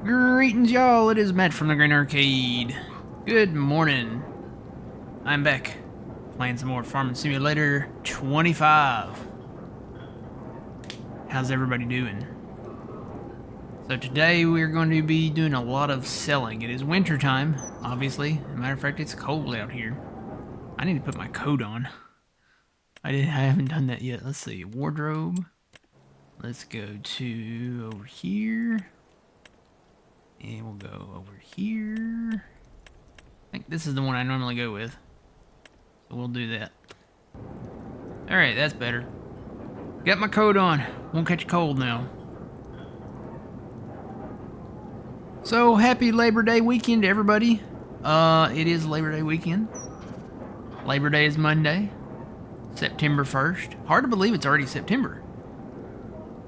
Greetings, y'all. It is Matt from the Green Arcade. Good morning. I'm back playing some more Farming Simulator 25. How's everybody doing? So today we're going to be doing a lot of selling. It is winter time, obviously. As a matter of fact, it's cold out here. I need to put my coat on. I haven't done that yet. Let's see. Wardrobe. Let's go to over here. And we'll go over here. I think this is the one I normally go with. So we'll do that. Alright, that's better. Got my coat on. Won't catch a cold now. So, happy Labor Day weekend, everybody. It is Labor Day weekend. Labor Day is Monday, September 1st. Hard to believe it's already September.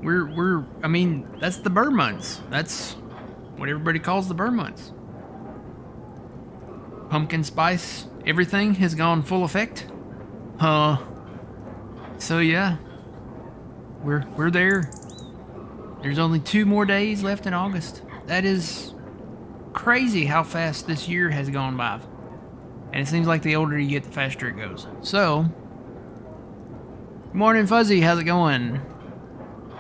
I mean, that's the burr months. That's what everybody calls the burr months. Pumpkin spice, everything has gone full effect. So yeah, we're there. There's only 2 more days left in August. That is crazy how fast this year has gone by. And it seems like the older you get, the faster it goes. So, good morning, Fuzzy. How's it going?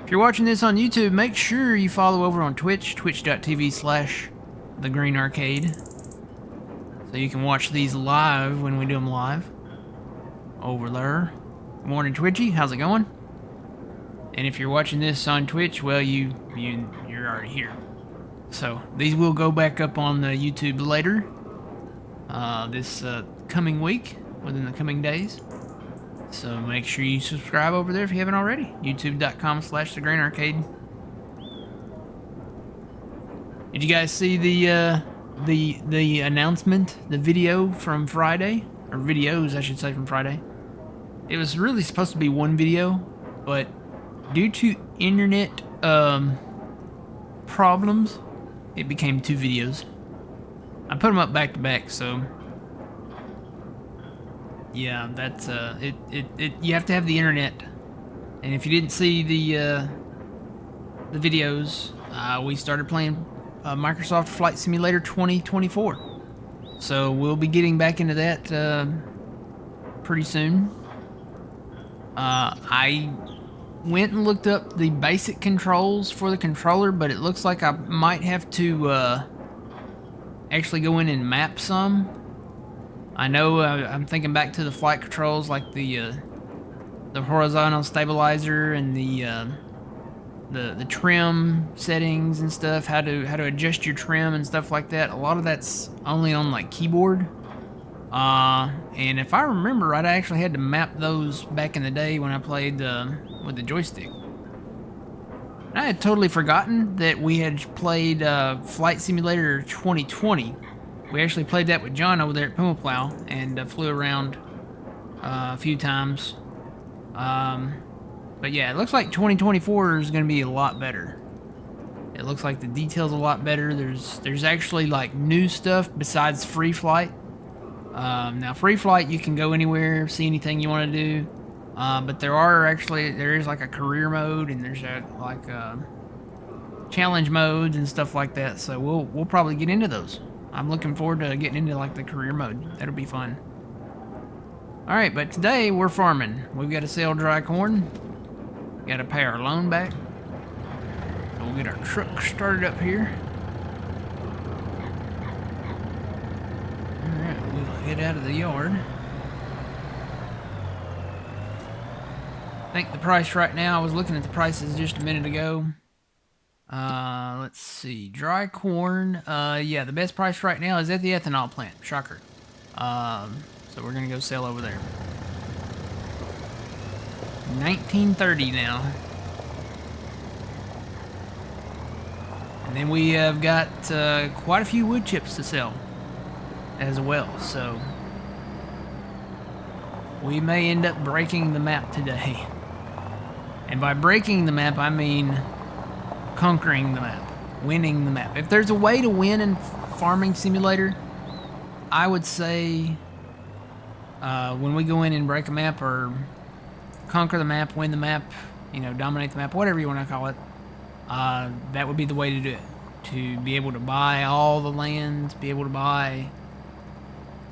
If you're watching this on YouTube, make sure you follow over on Twitch, twitch.tv/thegreenarcade. So you can watch these live when we do them live. Over there. Good morning, Twitchy. How's it going? And if you're watching this on Twitch, well, you're already here. So these will go back up on the YouTube later. This coming week, within the coming days. So make sure you subscribe over there if you haven't already. YouTube.com/thegreenarcade. Did you guys see the announcement, the video from Friday? Or videos, I should say, from Friday. It was really supposed to be one video, but due to internet problems, it became 2 videos. I put them up back to back, so yeah, that's you have to have the internet. And if you didn't see the videos, we started playing Microsoft Flight Simulator 2024. So we'll be getting back into that pretty soon. I went and looked up the basic controls for the controller, but it looks like I might have to actually go in and map some. I know I'm thinking back to the flight controls, like the horizontal stabilizer and the trim settings and stuff, how to adjust your trim and stuff like that. A lot of that's only on like keyboard. And if I remember right, I actually had to map those back in the day when I played with the joystick. I had totally forgotten that we had played Flight Simulator 2020. We actually played that with John over there at Puma Plow and flew around a few times. But yeah, it looks like 2024 is going to be a lot better. It looks like the details a lot better. There's actually like new stuff besides free flight. Now free flight, you can go anywhere, see anything you want to do. But there is like a career mode, and there's like challenge modes and stuff like that. So we'll probably get into those. I'm looking forward to getting into like the career mode. That'll be fun. All right, but today we're farming. We've got to sell dry corn. Got to pay our loan back. So we'll get our truck started up here. All right, we'll head out of the yard. I think the price right now, I was looking at the prices just a minute ago. Let's see, dry corn, yeah, the best price right now is at the ethanol plant, shocker. So we're gonna go sell over there. 1930 now. And then we have got quite a few wood chips to sell as well, so we may end up breaking the map today. And by breaking the map, I mean conquering the map, winning the map. If there's a way to win in Farming Simulator, I would say when we go in and break a map or conquer the map, win the map, you know, dominate the map, whatever you want to call it, that would be the way to do it. to be able to buy all the land, be able to buy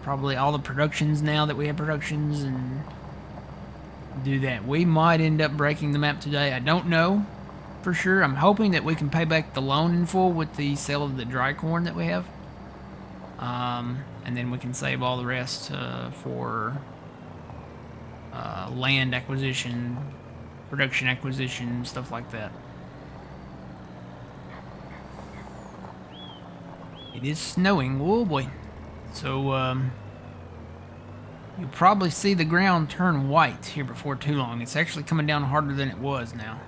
probably all the productions now that we have productions, and do that. We might end up breaking the map today. I don't know for sure. I'm hoping that we can pay back the loan in full with the sale of the dry corn that we have. And then we can save all the rest for land acquisition, production acquisition, stuff like that. It is snowing. Oh boy. So, you'll probably see the ground turn white here before too long. It's actually coming down harder than it was now.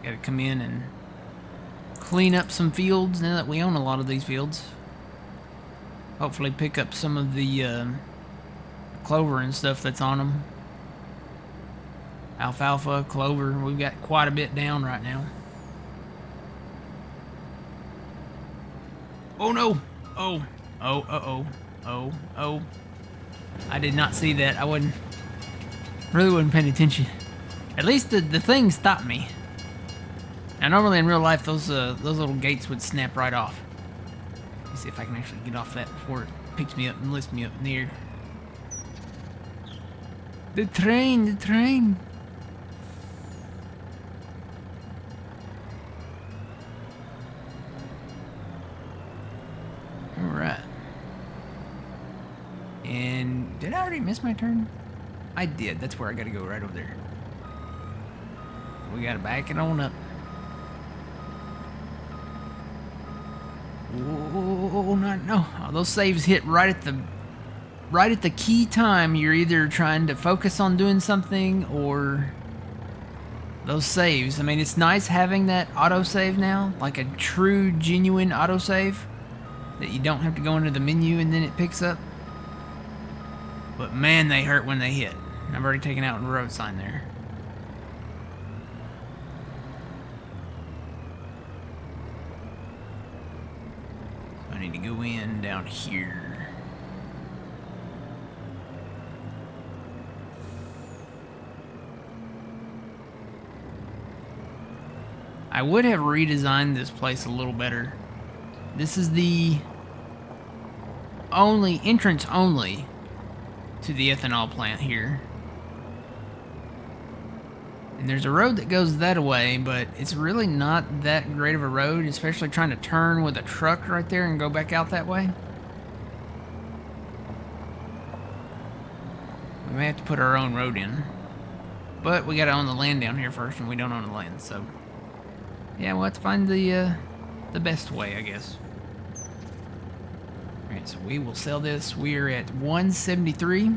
Gotta come in and clean up some fields now that we own a lot of these fields. Hopefully pick up some of the clover and stuff that's on them. Alfalfa, clover, we've got quite a bit down right now. Oh no! Oh, oh, uh-oh, oh, oh. I did not see that. I really wasn't paying attention. At least the thing stopped me. Now normally in real life those little gates would snap right off. Let's see if I can actually get off that before it picks me up and lifts me up in the air. The train, the train. Alright. And did I already miss my turn? I did. That's where I gotta go, right over there. We gotta back it on up. Oh, not no. Oh, those saves hit right at the key time. You're either trying to focus on doing something or those saves. I mean, it's nice having that autosave now, like a true, genuine autosave that you don't have to go into the menu and then it picks up. But man, they hurt when they hit. I've already taken out the road sign there. I need to go in down here. I would have redesigned this place a little better. This is the only entrance only to the ethanol plant here. And there's a road that goes that way, but it's really not that great of a road, especially trying to turn with a truck right there and go back out that way. We may have to put our own road in. But we gotta own the land down here first, and we don't own the land, so... yeah, we'll have to find the best way, I guess. Alright, so we will sell this. We're at 173.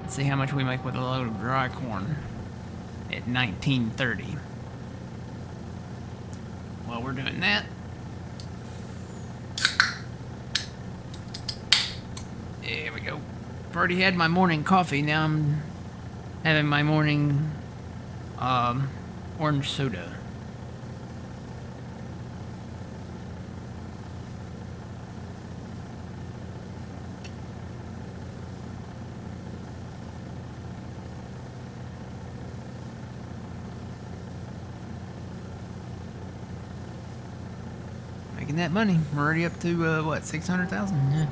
Let's see how much we make with a load of dry corn. At 1930. While we're doing that, there we go. I've already had my morning coffee. Now I'm having my morning orange soda. That money. We're already up to what, 600,000? Yeah.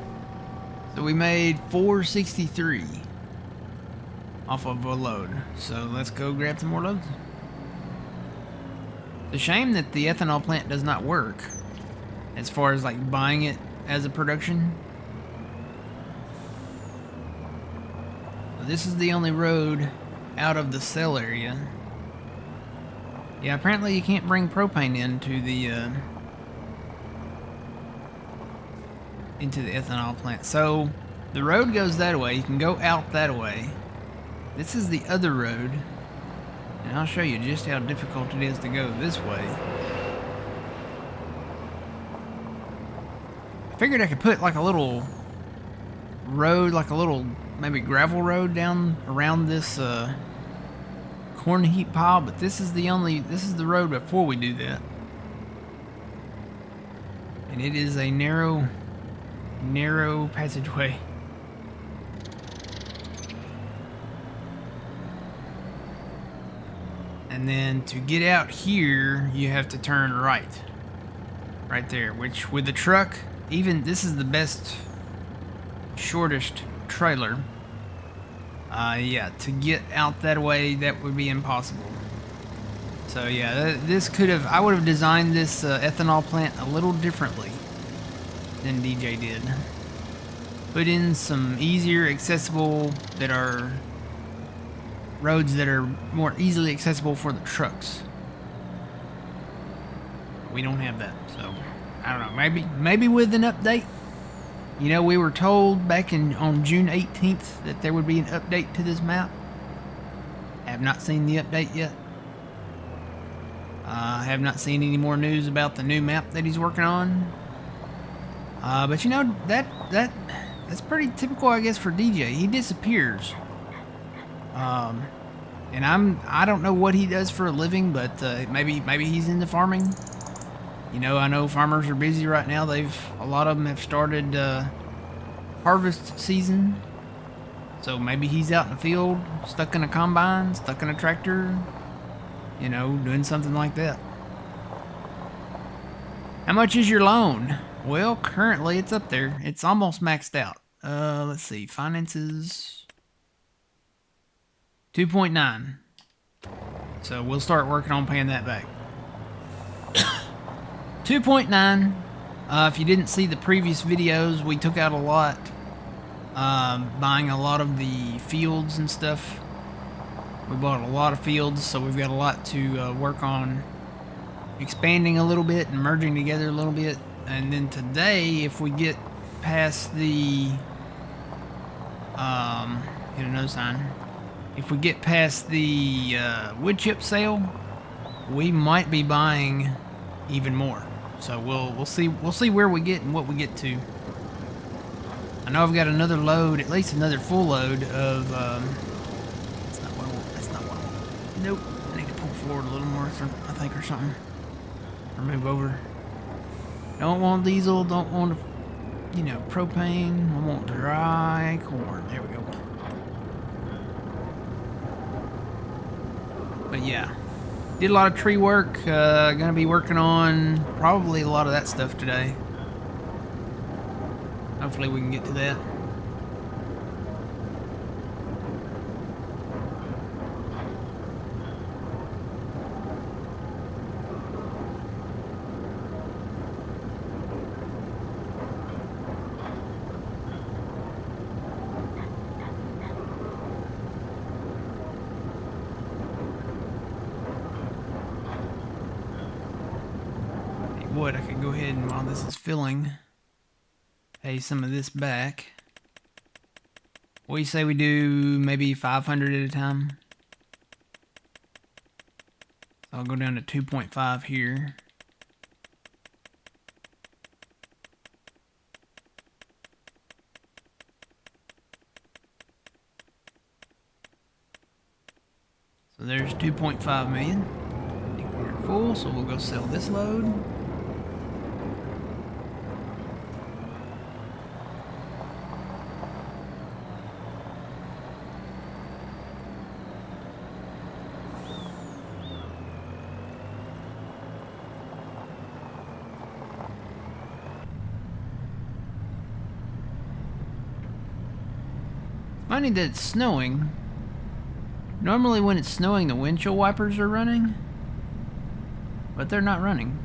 So we made 463 off of a load. So let's go grab some more loads. It's a shame that the ethanol plant does not work as far as like buying it as a production. So this is the only road out of the sell area. Yeah, apparently you can't bring propane into the ethanol plant. So the road goes that way. You can go out that way. This is the other road, and I'll show you just how difficult it is to go this way. I figured I could put like a little road, like a little maybe gravel road down around this corn heap pile, but this is the road before we do that, and it is a narrow passageway. And then to get out here, you have to turn right. Right there, which with the truck, even this is the best, shortest trailer. Yeah, to get out that way, that would be impossible. So yeah, this could have, I would have designed this ethanol plant a little differently than DJ did. Put in some easier accessible that are roads that are more easily accessible for the trucks. We don't have that, so I don't know. Maybe with an update. You know, we were told back on June 18th that there would be an update to this map. I have not seen the update yet. I have not seen any more news about the new map that he's working on. But you know, that's pretty typical, I guess, for DJ. He disappears. And I don't know what he does for a living, but maybe he's into farming. You know, I know farmers are busy right now. A lot of them have started harvest season. So maybe he's out in the field, stuck in a combine, stuck in a tractor, you know, doing something like that. How much is your loan? Well, currently it's up there. It's almost maxed out. Let's see, finances 2.9. So we'll start working on paying that back. 2.9. If you didn't see the previous videos, we took out a lot, buying a lot of the fields and stuff. We bought a lot of fields, so we've got a lot to work on expanding a little bit and merging together a little bit. And then today, if we get past the hit another sign. If we get past the wood chip sale, we might be buying even more. So we'll see where we get and what we get to. I know I've got another load, at least another full load of. That's not what I want. That's not what I want. Nope. I need to pull forward a little more, I think, or something, or move over. Don't want diesel. Don't want, you know, propane. I want dry corn. There we go. But yeah, did a lot of tree work. Gonna be working on probably a lot of that stuff today. Hopefully we can get to that. Wood, I could go ahead and while this is filling, pay some of this back. What do you say we do maybe 500 at a time? I'll go down to 2.5 here. So there's 2.5 million. I think we're full, so we'll go sell this load. Funny that it's snowing. Normally when it's snowing, the windshield wipers are running, but they're not running.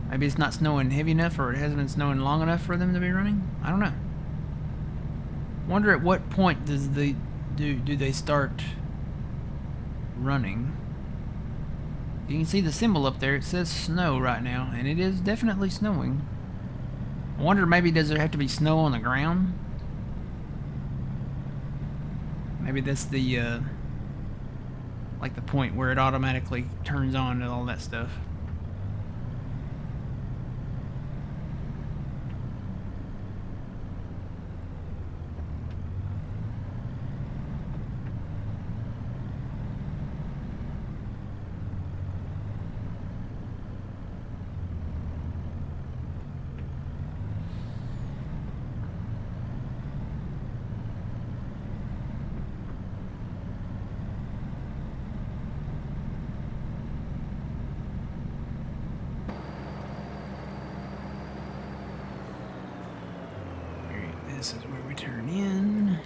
Maybe it's not snowing heavy enough, or it hasn't been snowing long enough for them to be running. I don't know. Wonder at what point does do they start running? You can see the symbol up there. It says snow right now, and it is definitely snowing. I wonder, maybe does there have to be snow on the ground? Maybe that's the, like the point where it automatically turns on and all that stuff. this is where we turn in.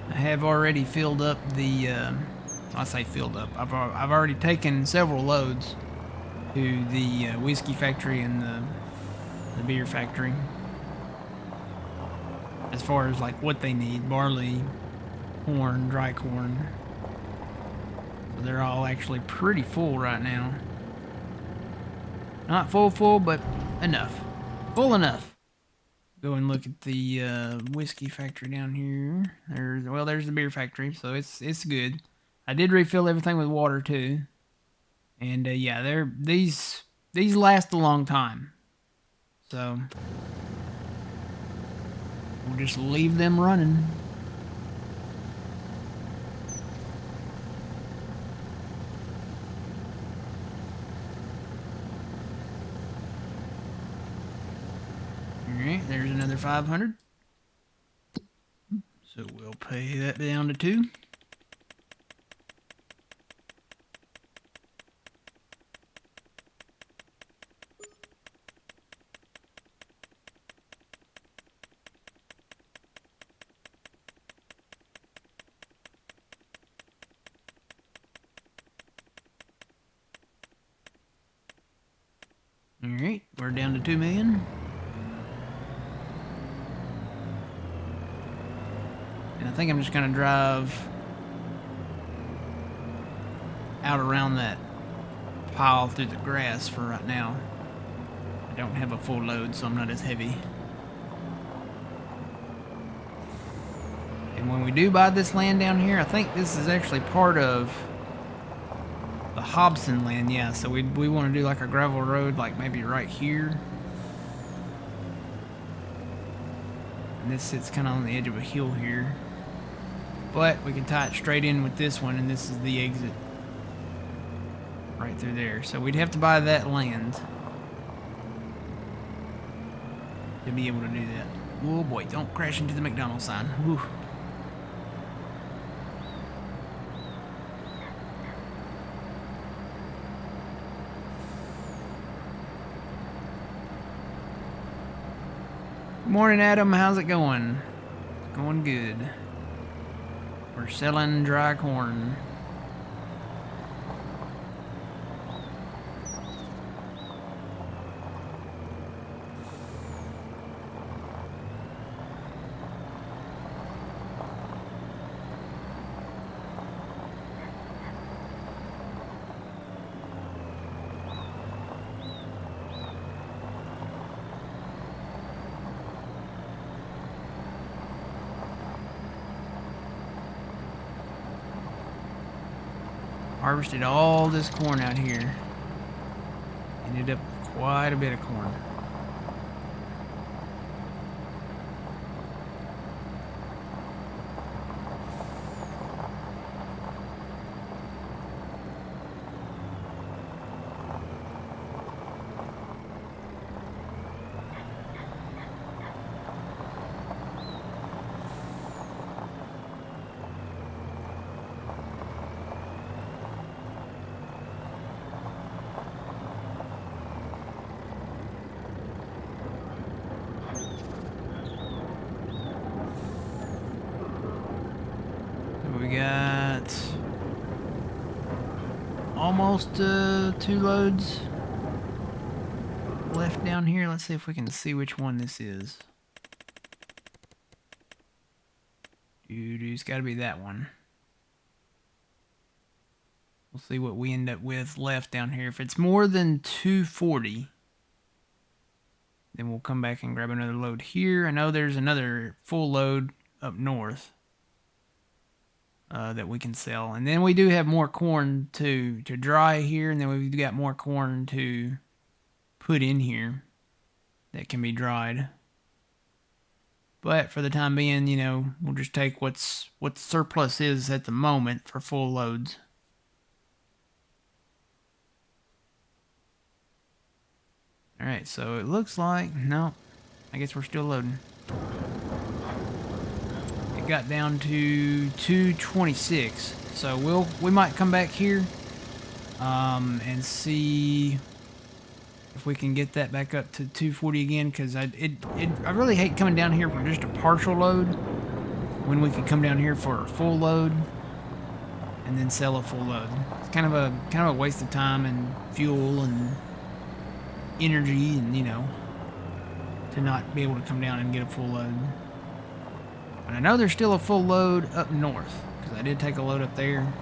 I have already filled up the, I say filled up, I've already taken several loads to the whiskey factory and the beer factory. As far as like what they need, barley, corn, dry corn. So they're all actually pretty full right now. Not full, but enough. Full enough. Go and look at the whiskey factory down here. There's the beer factory, so it's good. I did refill everything with water too, and yeah, these last a long time. So we'll just leave them running. Alright, there's another 500. So we'll pay that down to 2. Alright, we're down to 2 million. And I think I'm just going to drive out around that pile through the grass for right now. I don't have a full load, so I'm not as heavy. And when we do buy this land down here, I think this is actually part of the Hobson land, yeah. So we want to do like a gravel road, like maybe right here. And this sits kind of on the edge of a hill here. But we can tie it straight in with this one, and this is the exit. Right through there. So we'd have to buy that land to be able to do that. Oh boy, don't crash into the McDonald's sign. Whew. Good morning, Adam. How's it going? Going good. We're selling dry corn. Harvested all this corn out here. Ended up with quite a bit of corn. We got almost 2 loads left down here. Let's see if we can see which one this is. It's got to be that one. We'll see what we end up with left down here. If it's more than 240, then we'll come back and grab another load here. I know there's another full load up north that we can sell. And then we do have more corn to dry here, and then we've got more corn to put in here that can be dried. But for the time being, you know, we'll just take what surplus is at the moment for full loads. Alright, so it looks like, no, I guess we're still loading. It got down to 226. So we might come back here and see if we can get that back up to 240 again, because I really hate coming down here for just a partial load when we could come down here for a full load and then sell a full load. It's kind of a waste of time and fuel and energy, and you know, to not be able to come down and get a full load. But I know there's still a full load up north, because I did take a load up there.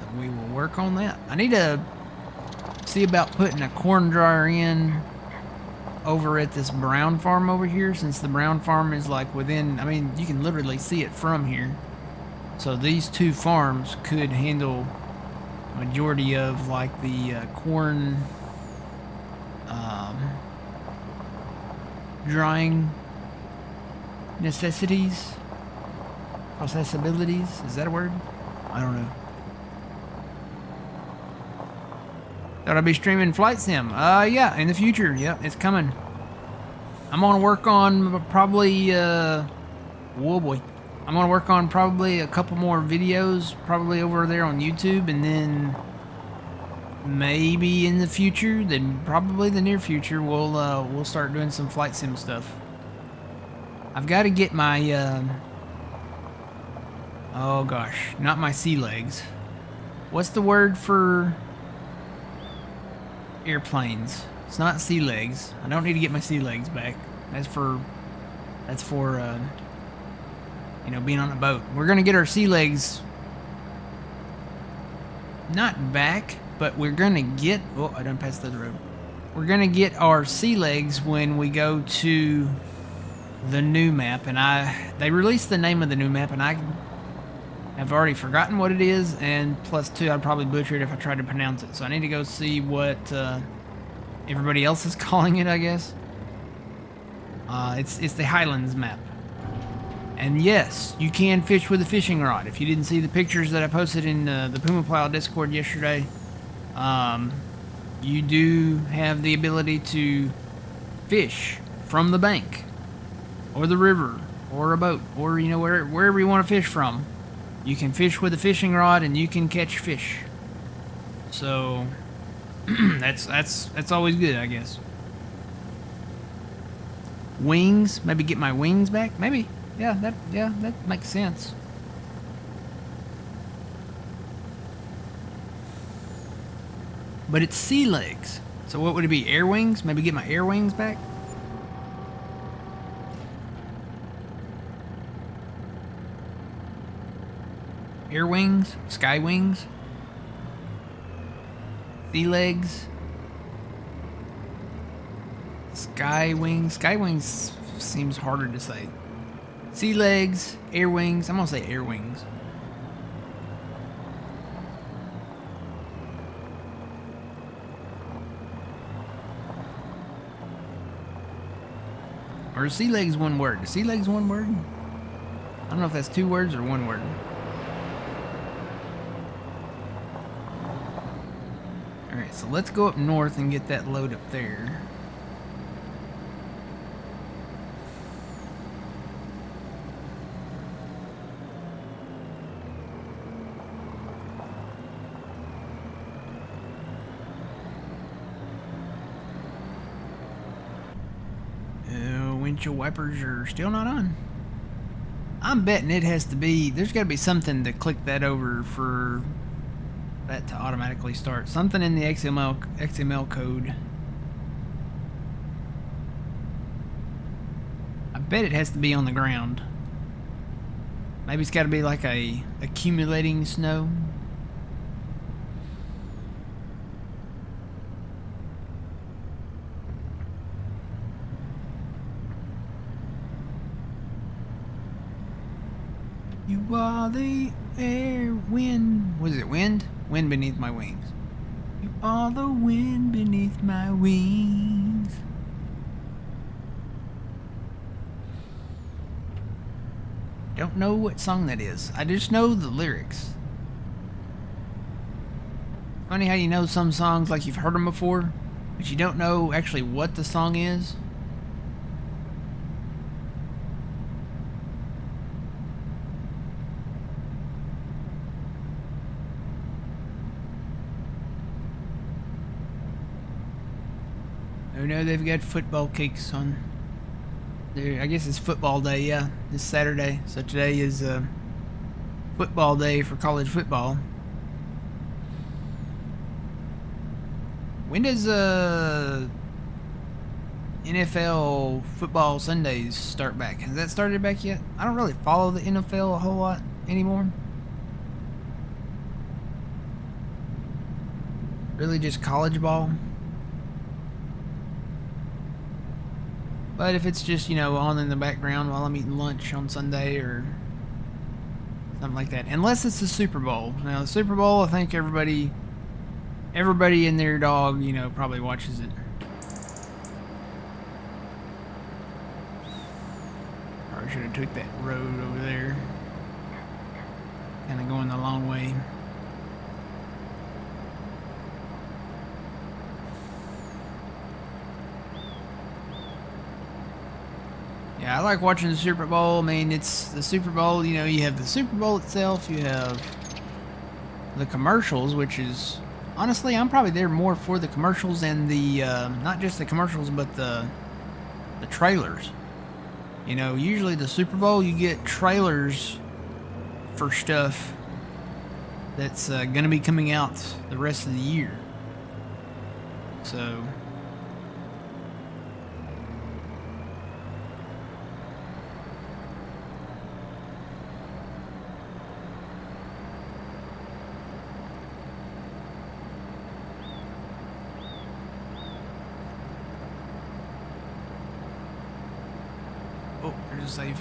So we will work on that. I need to see about putting a corn dryer in over at this brown farm over here, since the brown farm is like within, I mean, you can literally see it from here. So these two farms could handle majority of like the corn drying necessities, processabilities. Is that a word? I don't know. Thought I'd be streaming Flight Sim. Yeah, in the future. Yep, it's coming. I'm gonna work on probably, whoa boy. I'm gonna work on probably a couple more videos, probably over there on YouTube, and then maybe in the future, then probably the near future, we'll start doing some Flight Sim stuff. I've got to get my, oh gosh, not my sea legs. What's the word for airplanes? It's not sea legs. I don't need to get my sea legs back. That's for you know, being on a boat. We're gonna get our sea legs not back, but we're gonna get, oh, I done passed the road. We're gonna get our sea legs when we go to the new map, and they released the name of the new map, and I have already forgotten what it is, and plus two, I'd probably butcher it if I tried to pronounce it. So I need to go see what everybody else is calling it, I guess. It's the Highlands map. And yes, you can fish with a fishing rod. If you didn't see the pictures that I posted in the Puma Plow Discord yesterday, you do have the ability to fish from the bank, or the river, or a boat, or you know, wherever you want to fish from. You can fish with a fishing rod, and you can catch fish. So that's always good, I guess. Wings, maybe get my wings back, maybe. Yeah, that makes sense. But it's sea legs. So what would it be? Air wings? Maybe get my air wings back? Air wings? Sky wings? Sea legs? Sky wings? Sky wings seems harder to say. Sea legs, air wings. I'm gonna say air wings. Or is sea legs one word? Is sea legs one word? I don't know if that's two words or one word. Alright, so let's go up north and get that load up there. Windshield wipers are still not on. I'm betting it has to be, there's got to be something to click that over for that to automatically start. Something in the XML code. I bet it has to be on the ground. Maybe it's got to be like a accumulating snow. You are the air, wind. Was it wind? Wind beneath my wings. You are the wind beneath my wings. Don't know what song that is. I just know the lyrics. Funny how you know some songs like you've heard them before, but you don't know actually what the song is. Oh no, they've got football cakes on there. I guess it's football day, yeah. This Saturday. So today is football day for college football. When does NFL football Sundays start back? Has that started back yet? I don't really follow the NFL a whole lot anymore. Really just college ball. But if it's just, you know, on in the background while I'm eating lunch on Sunday or something like that. Unless it's the Super Bowl. Now, the Super Bowl, I think everybody and their dog, you know, probably watches it. Probably should have took that road over there. Kind of going the long way. Yeah, I like watching the Super Bowl. I mean, it's the Super Bowl, you know, you have the Super Bowl itself, you have the commercials, which is, honestly, I'm probably there more for the commercials and the, not just the commercials, but the trailers. You know, usually the Super Bowl, you get trailers for stuff that's going to be coming out the rest of the year. So... Oh, there's a save.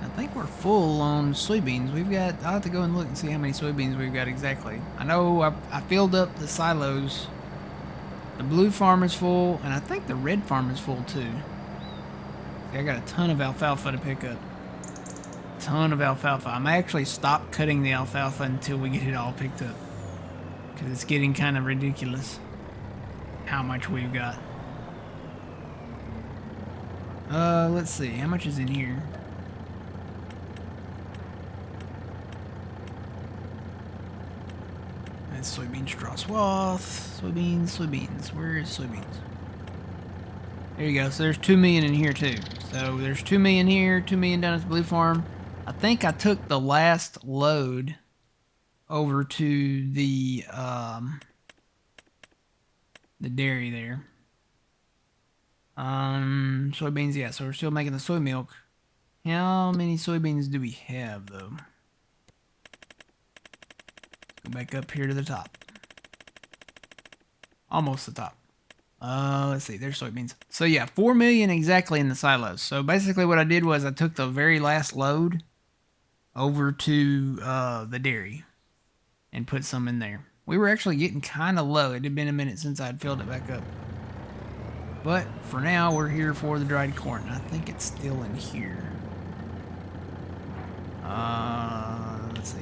I think we're full on soybeans. We've got, I'll have to go and look and see how many soybeans we've got exactly. I know I filled up the silos. The blue farm is full, and I think the red farm is full too. I got a ton of alfalfa to pick up. Ton of alfalfa. I'm actually stopped cutting the alfalfa until we get it all picked up. Because it's getting kind of ridiculous how much we've got. Let's see. How much is in here? That's soybean straw swath. Soybeans. Where is soybeans? There you go. So there's 2 million in here too. So there's 2 million here, 2 million down at the blue farm. I think I took the last load over to the dairy there. Soybeans, yeah. So we're still making the soy milk. How many soybeans do we have though? Go back up here to the top. Almost the top. Let's see, there's soybeans. So yeah, 4 million exactly in the silos. So basically what I did was I took the very last load over to the dairy and put some in there. We were actually getting kind of low. It had been a minute since I'd filled it back up. But for now, we're here for the dried corn. I think it's still in here. Let's see.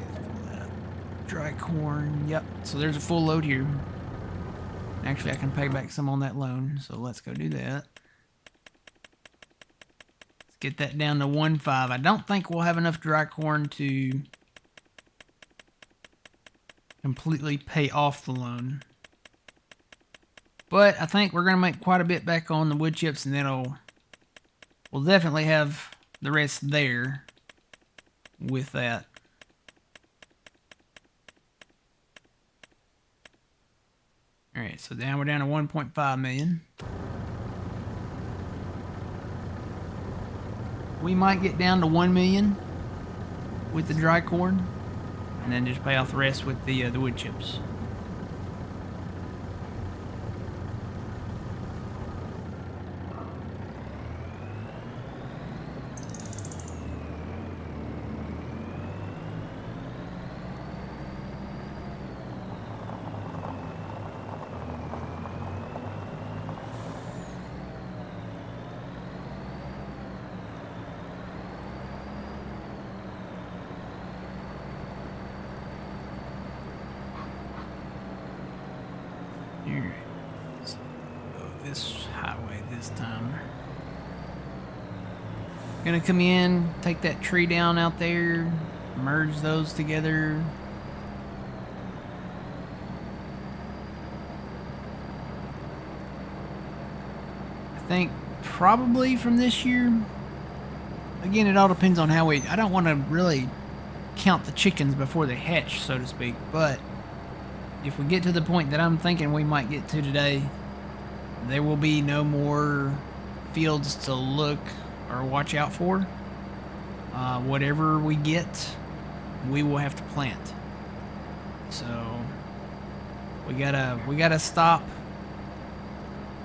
Dry corn. Yep. So there's a full load here. Actually, I can pay back some on that loan, so let's go do that. Let's get that down to 1.5. I don't think we'll have enough dry corn to completely pay off the loan. But I think we're going to make quite a bit back on the wood chips, and we'll definitely have the rest there with that. Alright, so now we're down to 1.5 million. We might get down to 1 million with the dry corn, and then just pay off the rest with the wood chips. this time. Gonna come in, take that tree down out there, merge those together. I think probably from this year. Again, it all depends on how I don't want to really count the chickens before they hatch, so to speak, but if we get to the point that I'm thinking we might get to today, there will be no more fields to look or watch out for. Whatever we get, we will have to plant. So we gotta stop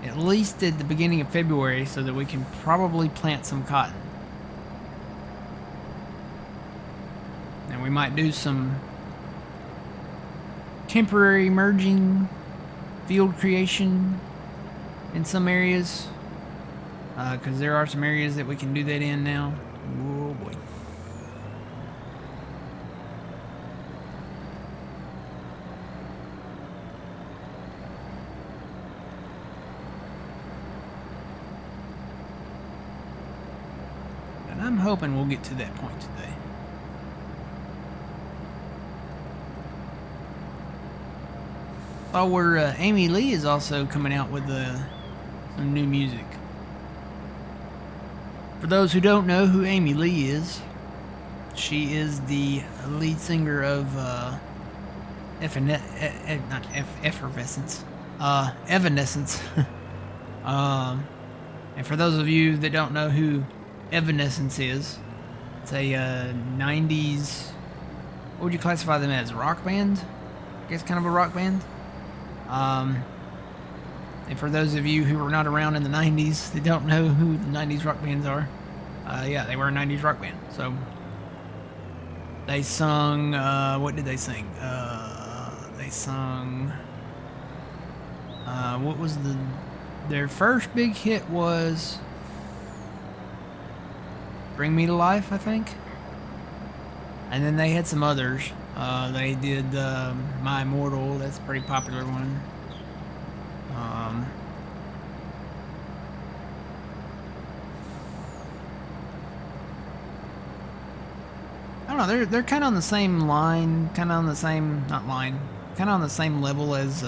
at least at the beginning of February so that we can probably plant some cotton. And we might do some temporary merging, field creation in some areas, because there are some areas that we can do that in now. Oh boy. And I'm hoping we'll get to that point today. Oh, where Amy Lee is also coming out with some new music. For those who don't know who Amy Lee is, she is the lead singer of Effervescence, Evanescence. And for those of you that don't know who Evanescence is, it's a 90s, what would you classify them as? Rock band? I guess kind of a rock band. And for those of you who were not around in the 90s, that don't know who the 90s rock bands are, yeah, they were a 90s rock band. So they sung, what did they sing? They sung, what was their first big hit was Bring Me to Life, I think. And then they had some others. They did My Immortal, that's a pretty popular one. I don't know, they're kind of on the same line, kind of on the same, not line, kind of on the same level as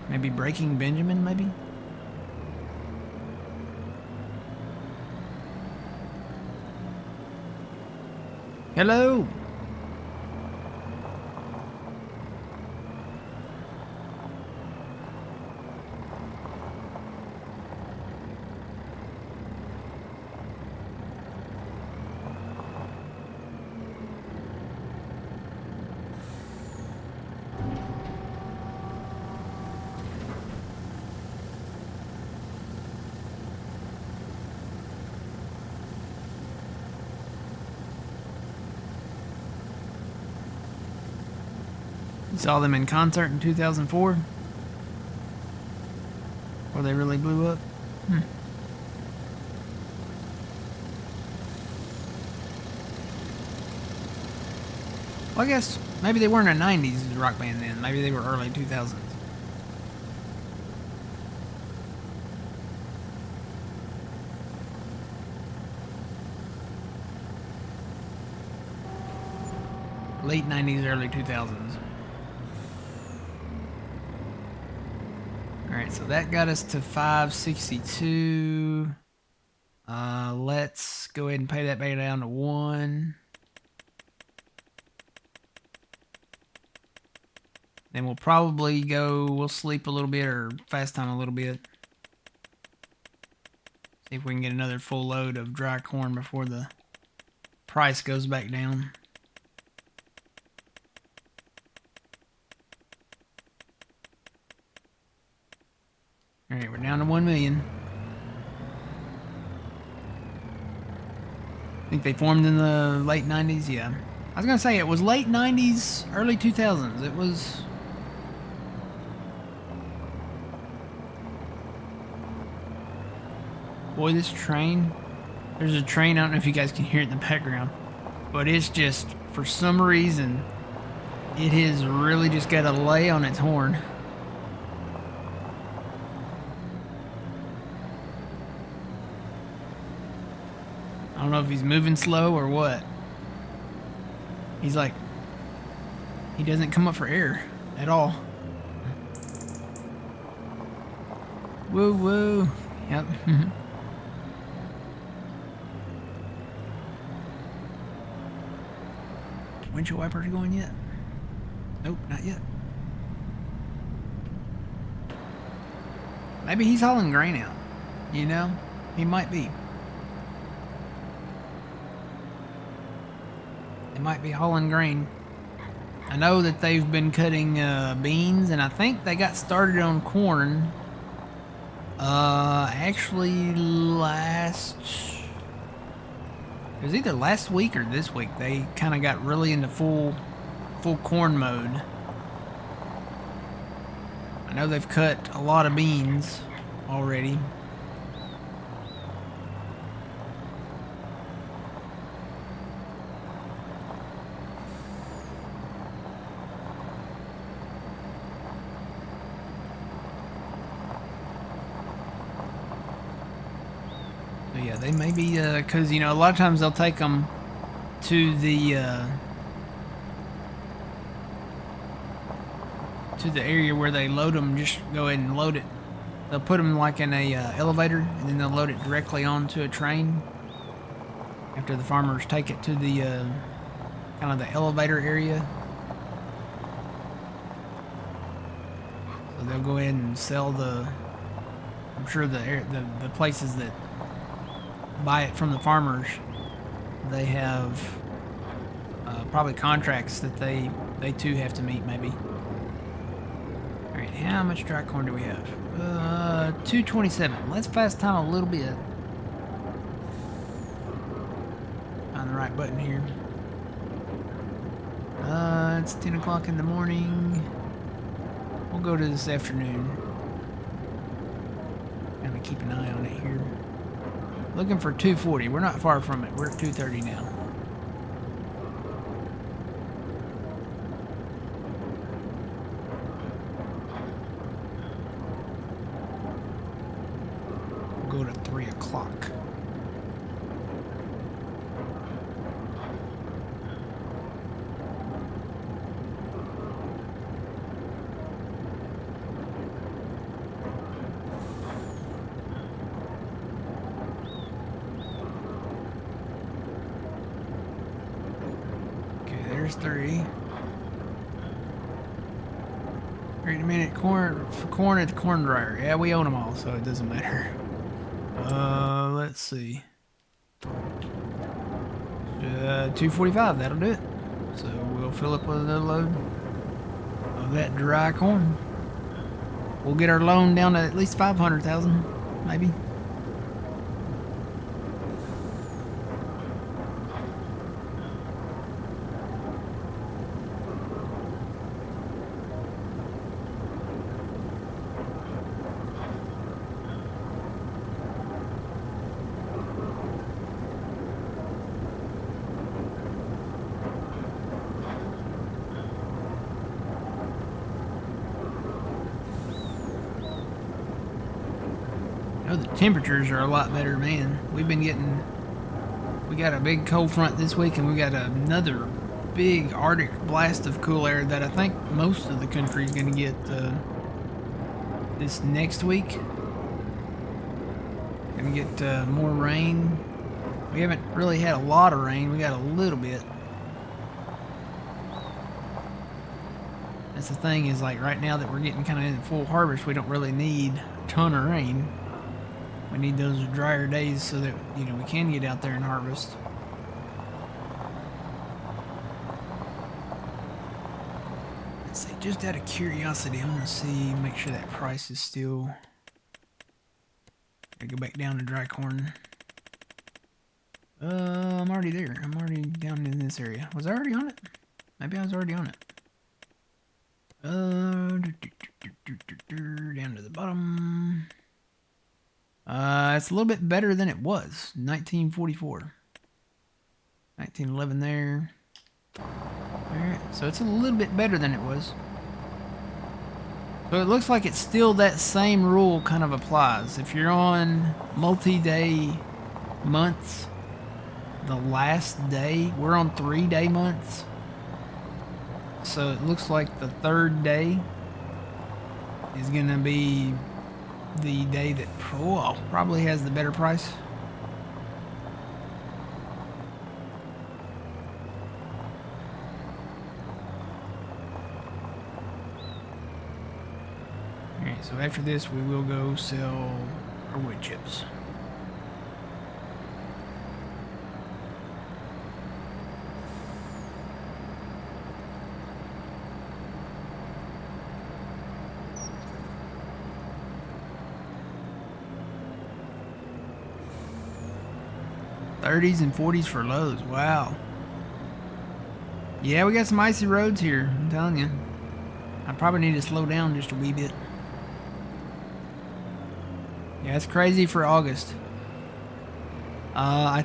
maybe Breaking Benjamin, maybe? Hello! You saw them in concert in 2004? Where they really blew up? Well, I guess maybe they weren't a 90s rock band then. Maybe they were early 2000s. Late 90s, early 2000s. Alright, so that got us to 562. Let's go ahead and pay that back down to 1. Then we'll probably we'll sleep a little bit or fast time a little bit. See if we can get another full load of dry corn before the price goes back down. Alright, we're down to 1 million. I think they formed in the late 90s, yeah. I was going to say, it was late 90s, early 2000s. It was... Boy, this train... There's a train, I don't know if you guys can hear it in the background. But it's just, for some reason, it has really just got a lay on its horn. don't know if he's moving slow or what. He's like, he doesn't come up for air at all. Woo woo. Yep. Windshield wipers going yet? Nope, not yet. Maybe he's hauling grain out. You know? He might be. They might be hauling grain. I know that they've been cutting beans, and I think they got started on corn. Actually, it was either last week or this week. They kind of got really into full corn mode. I know they've cut a lot of beans already. So yeah, they may be, because, you know, a lot of times they'll take them to the area where they load them. Just go ahead and load it. They'll put them like in a elevator, and then they'll load it directly onto a train after the farmers take it to the kind of the elevator area. So they'll go ahead and sell the, I'm sure the places that buy it from the farmers, they have probably contracts that they too have to meet, maybe. All right, how much dry corn do we have? 227. Let's fast time a little bit. Find the right button here. It's 10 o'clock in the morning. We'll go to this afternoon. Gotta keep an eye on it here. Looking for 240. We're not far from it. We're at 230 now. We'll go to 3 o'clock. There's 3. Wait a minute, corn at the corn dryer. Yeah, we own them all, so it doesn't matter. Let's see. 245, that'll do it. So we'll fill up with another load of that dry corn. We'll get our loan down to at least 500,000, maybe. The temperatures are a lot better, man. We got a big cold front this week, and we got another big Arctic blast of cool air that I think most of the country is going to get this next week. Going to get more rain. We haven't really had a lot of rain. We got a little bit. That's the thing, is like right now that we're getting kind of in full harvest, we don't really need a ton of rain. We need those drier days so that, you know, we can get out there and harvest. Let's see, just out of curiosity, I want to see, make sure that price is still. I go back down to dry corn. I'm already there. I'm already down in this area. Was I already on it? Maybe I was already on it. Down to the bottom. It's a little bit better than it was. 1944. 1911 there. Alright, so it's a little bit better than it was. So it looks like it's still that same rule kind of applies. If you're on multi-day months, the last day. We're on 3-day months. So it looks like the 3rd day is going to be the day that probably has the better price. Alright, so after this we will go sell our wood chips. $30s and $40s for lows. Wow. Yeah, we got some icy roads here. I'm telling you. I probably need to slow down just a wee bit. Yeah, it's crazy for August. I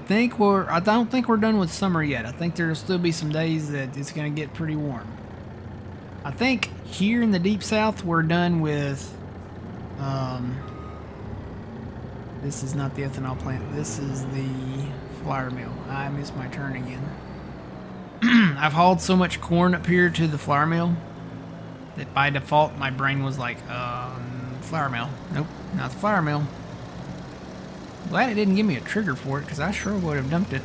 don't think we're done with summer yet. I think there'll still be some days that it's gonna get pretty warm. I think here in the deep south we're done with. This is not the ethanol plant. This is the flour mill. I missed my turn again. I've hauled so much corn up here to the flour mill that by default my brain was like, flour mill. Nope, not the flour mill. Glad it didn't give me a trigger for it, because I sure would have dumped it.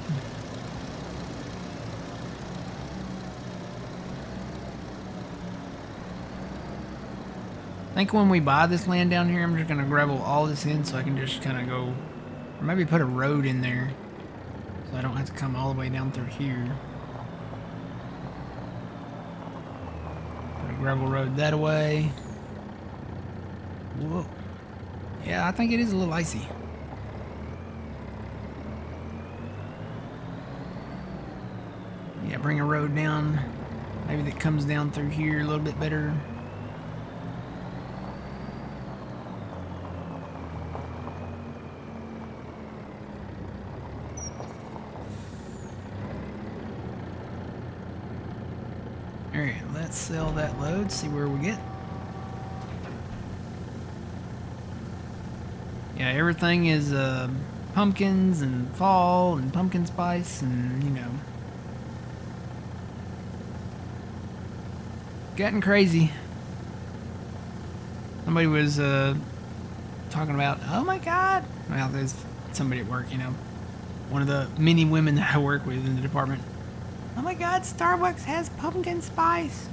I think when we buy this land down here, I'm just going to gravel all this in so I can just kind of go, or maybe put a road in there so I don't have to come all the way down through here. Put a gravel road that way. Whoa. Yeah, I think it is a little icy. Yeah, bring a road down. Maybe that comes down through here a little bit better. Alright, let's sell that load, see where we get. Yeah, everything is pumpkins and fall and pumpkin spice and, you know. Getting crazy. Somebody was talking about, oh my god. Well, there's somebody at work, you know. One of the many women that I work with in the department. Oh my god, Starbucks has pumpkin spice.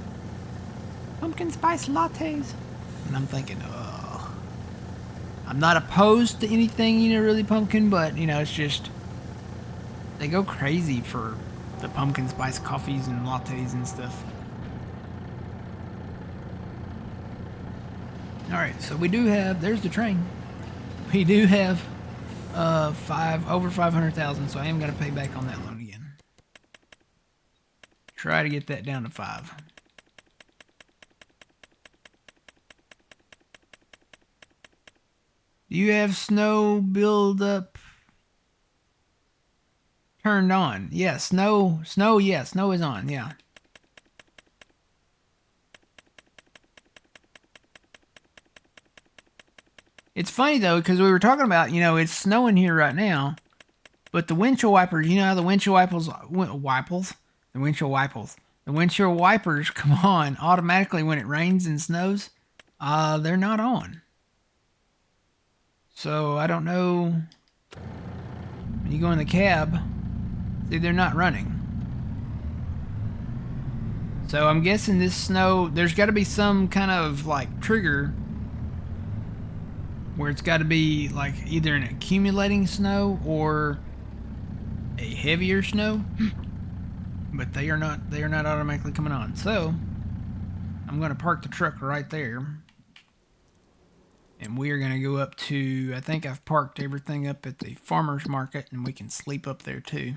Pumpkin spice lattes. And I'm thinking, oh. I'm not opposed to anything, you know, really pumpkin, but, you know, it's just, they go crazy for the pumpkin spice coffees and lattes and stuff. Alright, so we do have, there's the train. We do have over 500,000, so I am going to pay back on that loan again. Try to get that down to 5. Do you have snow buildup turned on? Yeah, snow, yeah, snow is on, yeah. It's funny though, because we were talking about, you know, it's snowing here right now, but the windshield wipers, you know how the windshield the windshield wipers come on automatically when it rains and snows. They're not on. So I don't know. When you go in the cab, see, they're not running. So I'm guessing this snow, there's got to be some kind of like trigger where it's got to be like either an accumulating snow or a heavier snow. But they are not automatically coming on. So I'm going to park the truck right there. And we are going to go up to, I think I've parked everything up at the farmer's market, and we can sleep up there too.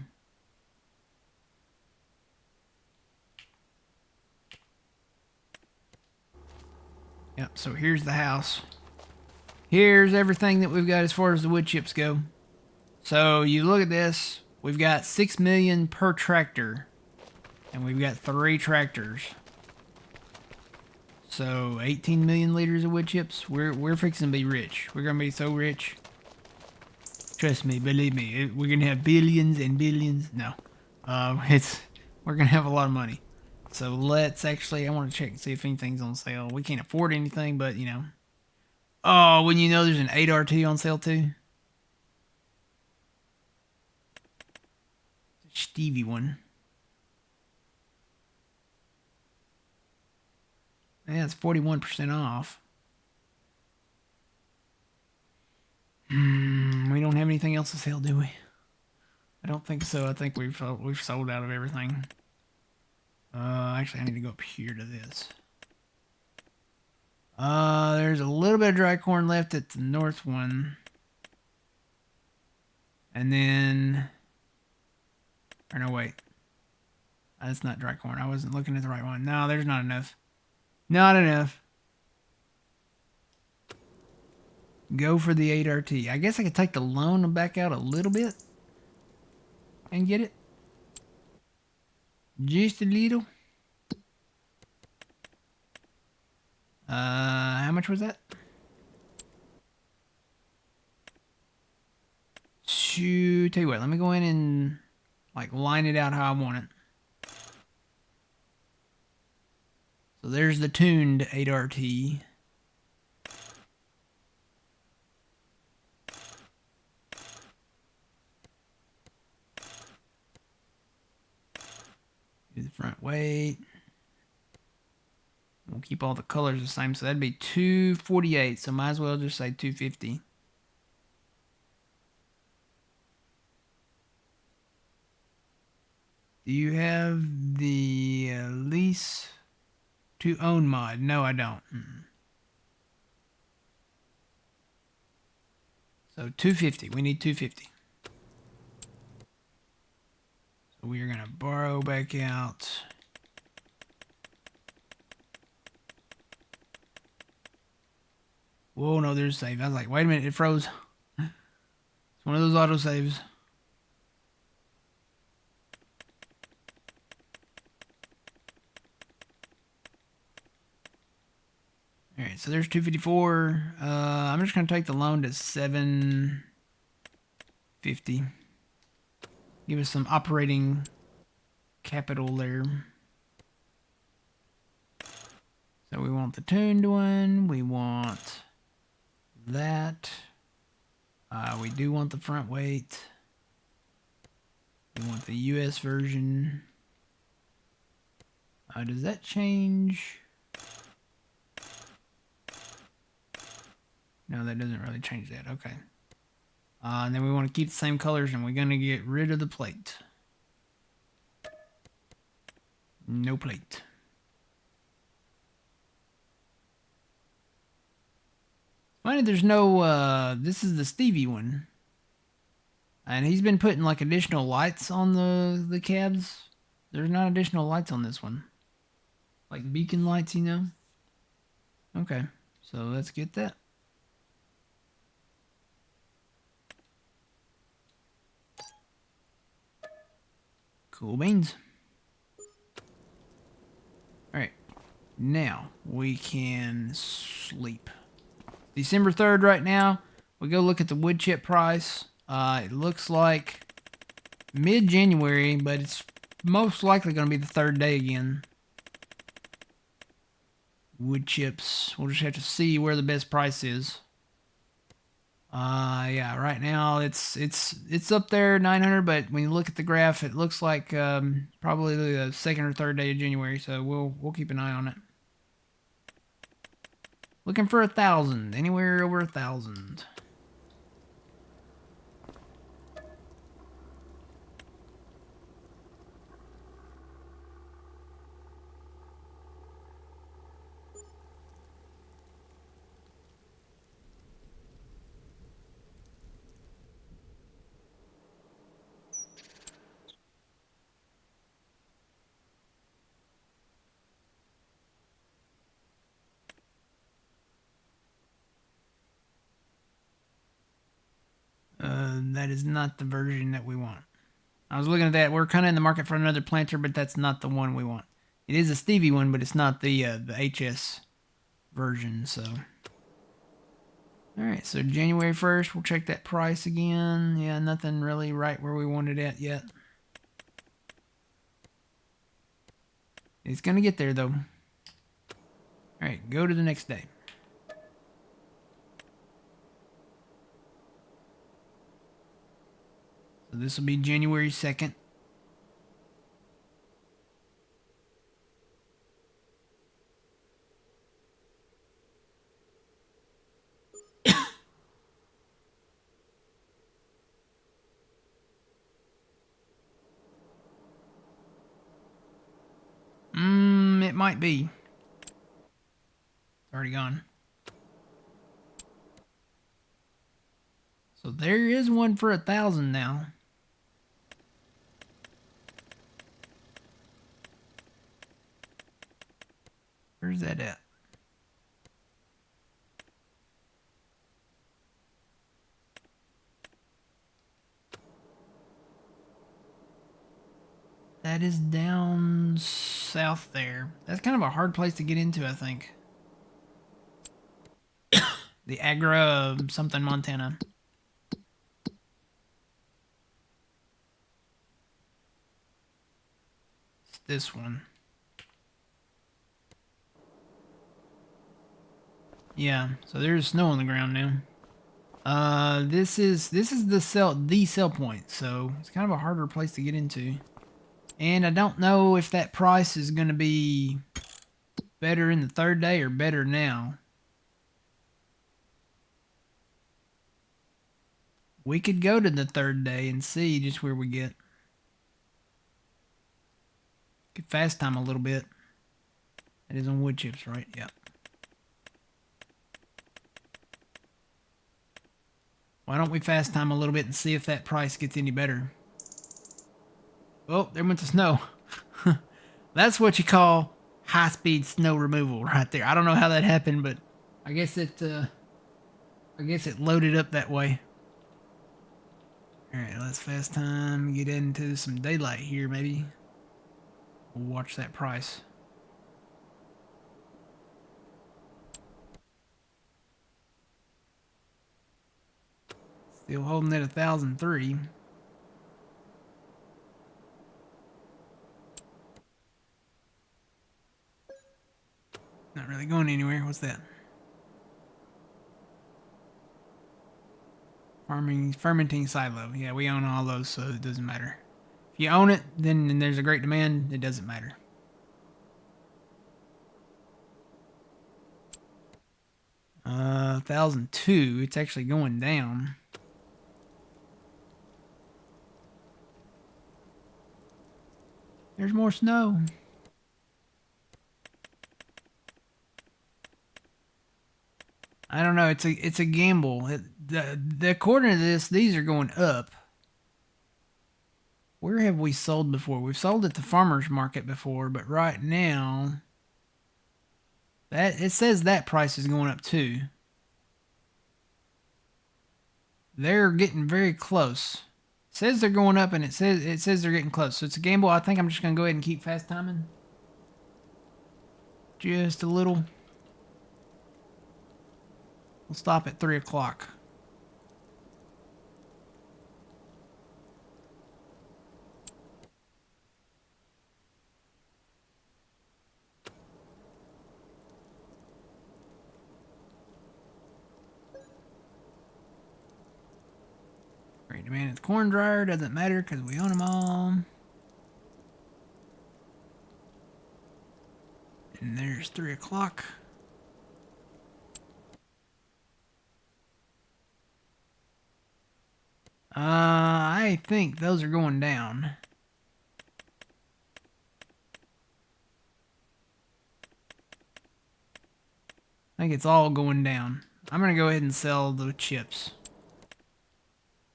Yep, so here's the house. Here's everything that we've got as far as the wood chips go. So you look at this, we've got 6 million per tractor. And we've got 3 tractors. So 18 million liters of wood chips. We're fixing to be rich. We're gonna be so rich. Trust me, believe me, we're gonna have billions and billions. No, we're gonna have a lot of money. So let's actually, I want to check and see if anything's on sale. We can't afford anything, but you know. Oh, when you know there's an 8RT on sale too. Stevie one. Yeah, it's 41% off. We don't have anything else to sell, do we? I don't think so. I think we've sold out of everything. Actually, I need to go up here to this. There's a little bit of dry corn left at the north one. And then, or no, wait. That's not dry corn. I wasn't looking at the right one. No, there's not enough. Not enough. Go for the 8RT. I guess I could take the loan and back out a little bit and get it. Just a little. How much was that? Shoot, tell you what, let me go in and like line it out how I want it. So there's the tuned 8RT. Do the front weight. We'll keep all the colors the same, so that'd be 248. So might as well just say 250. Do you have the lease to own mod? No, I don't. So 250. We need 250. So we are going to borrow back out. Whoa, no, there's a save. I was like, wait a minute, it froze. It's one of those auto saves. Alright, so there's 254. I'm just going to take the loan to 750. Give us some operating capital there. So we want the tuned one. We want that. We do want the front weight. We want the US version. Does that change? No, that doesn't really change that. Okay. And then we want to keep the same colors, and we're going to get rid of the plate. No plate. Funny, there's no, this is the Stevie one. And he's been putting, like, additional lights on the cabs. There's not additional lights on this one. Like beacon lights, you know? Okay, so let's get that. Cool beans. Alright, now we can sleep. December 3rd right now. We go look at the wood chip price. It looks like mid-January, but it's most likely going to be the third day again. Wood chips. We'll just have to see where the best price is. Yeah, right now it's up there, 900, but when you look at the graph, it looks like probably the second or third day of January, so we'll keep an eye on it. Looking for 1,000, anywhere over 1,000. That is not the version that we want. I was looking at that. We're kind of in the market for another planter, but that's not the one we want. It is a Stevie one, but it's not the HS version, so. All right, so January 1st, we'll check that price again. Yeah, nothing really right where we want it at yet. It's going to get there, though. All right, go to the next day. So this will be January 2nd. It might be. It's already gone. So there is one for 1,000 now. Where's that at? That is down south there. That's kind of a hard place to get into, I think. The Agra something, Montana. It's this one. Yeah, so there's snow on the ground now. This is the sell point, so it's kind of a harder place to get into. And I don't know if that price is going to be better in the third day or better now. We could go to the third day and see just where we get. Could fast time a little bit. That is on wood chips, right? Yeah. Why don't we fast time a little bit and see if that price gets any better? Oh, there went the snow. That's what you call high-speed snow removal right there. I don't know how that happened, but I guess it loaded up that way. All right, let's fast time, get into some daylight here, maybe. We'll watch that price. Still holding at 1,003. Not really going anywhere. What's that? Fermenting silo. Yeah, we own all those, so it doesn't matter. If you own it, then there's a great demand. It doesn't matter. 1,002. It's actually going down. There's more snow. I don't know. It's a gamble. According to this, these are going up. Where have we sold before? We've sold at the farmer's market before, but right now, it says that price is going up too. They're getting very close. It says they're going up, and it says they're getting close. So it's a gamble. I think I'm just gonna go ahead and keep fast timing. Just a little. We'll stop at 3 o'clock. Great demand at the corn dryer. Doesn't matter because we own them all. And there's 3 o'clock. I think those are going down. I think it's all going down. I'm going to go ahead and sell the chips.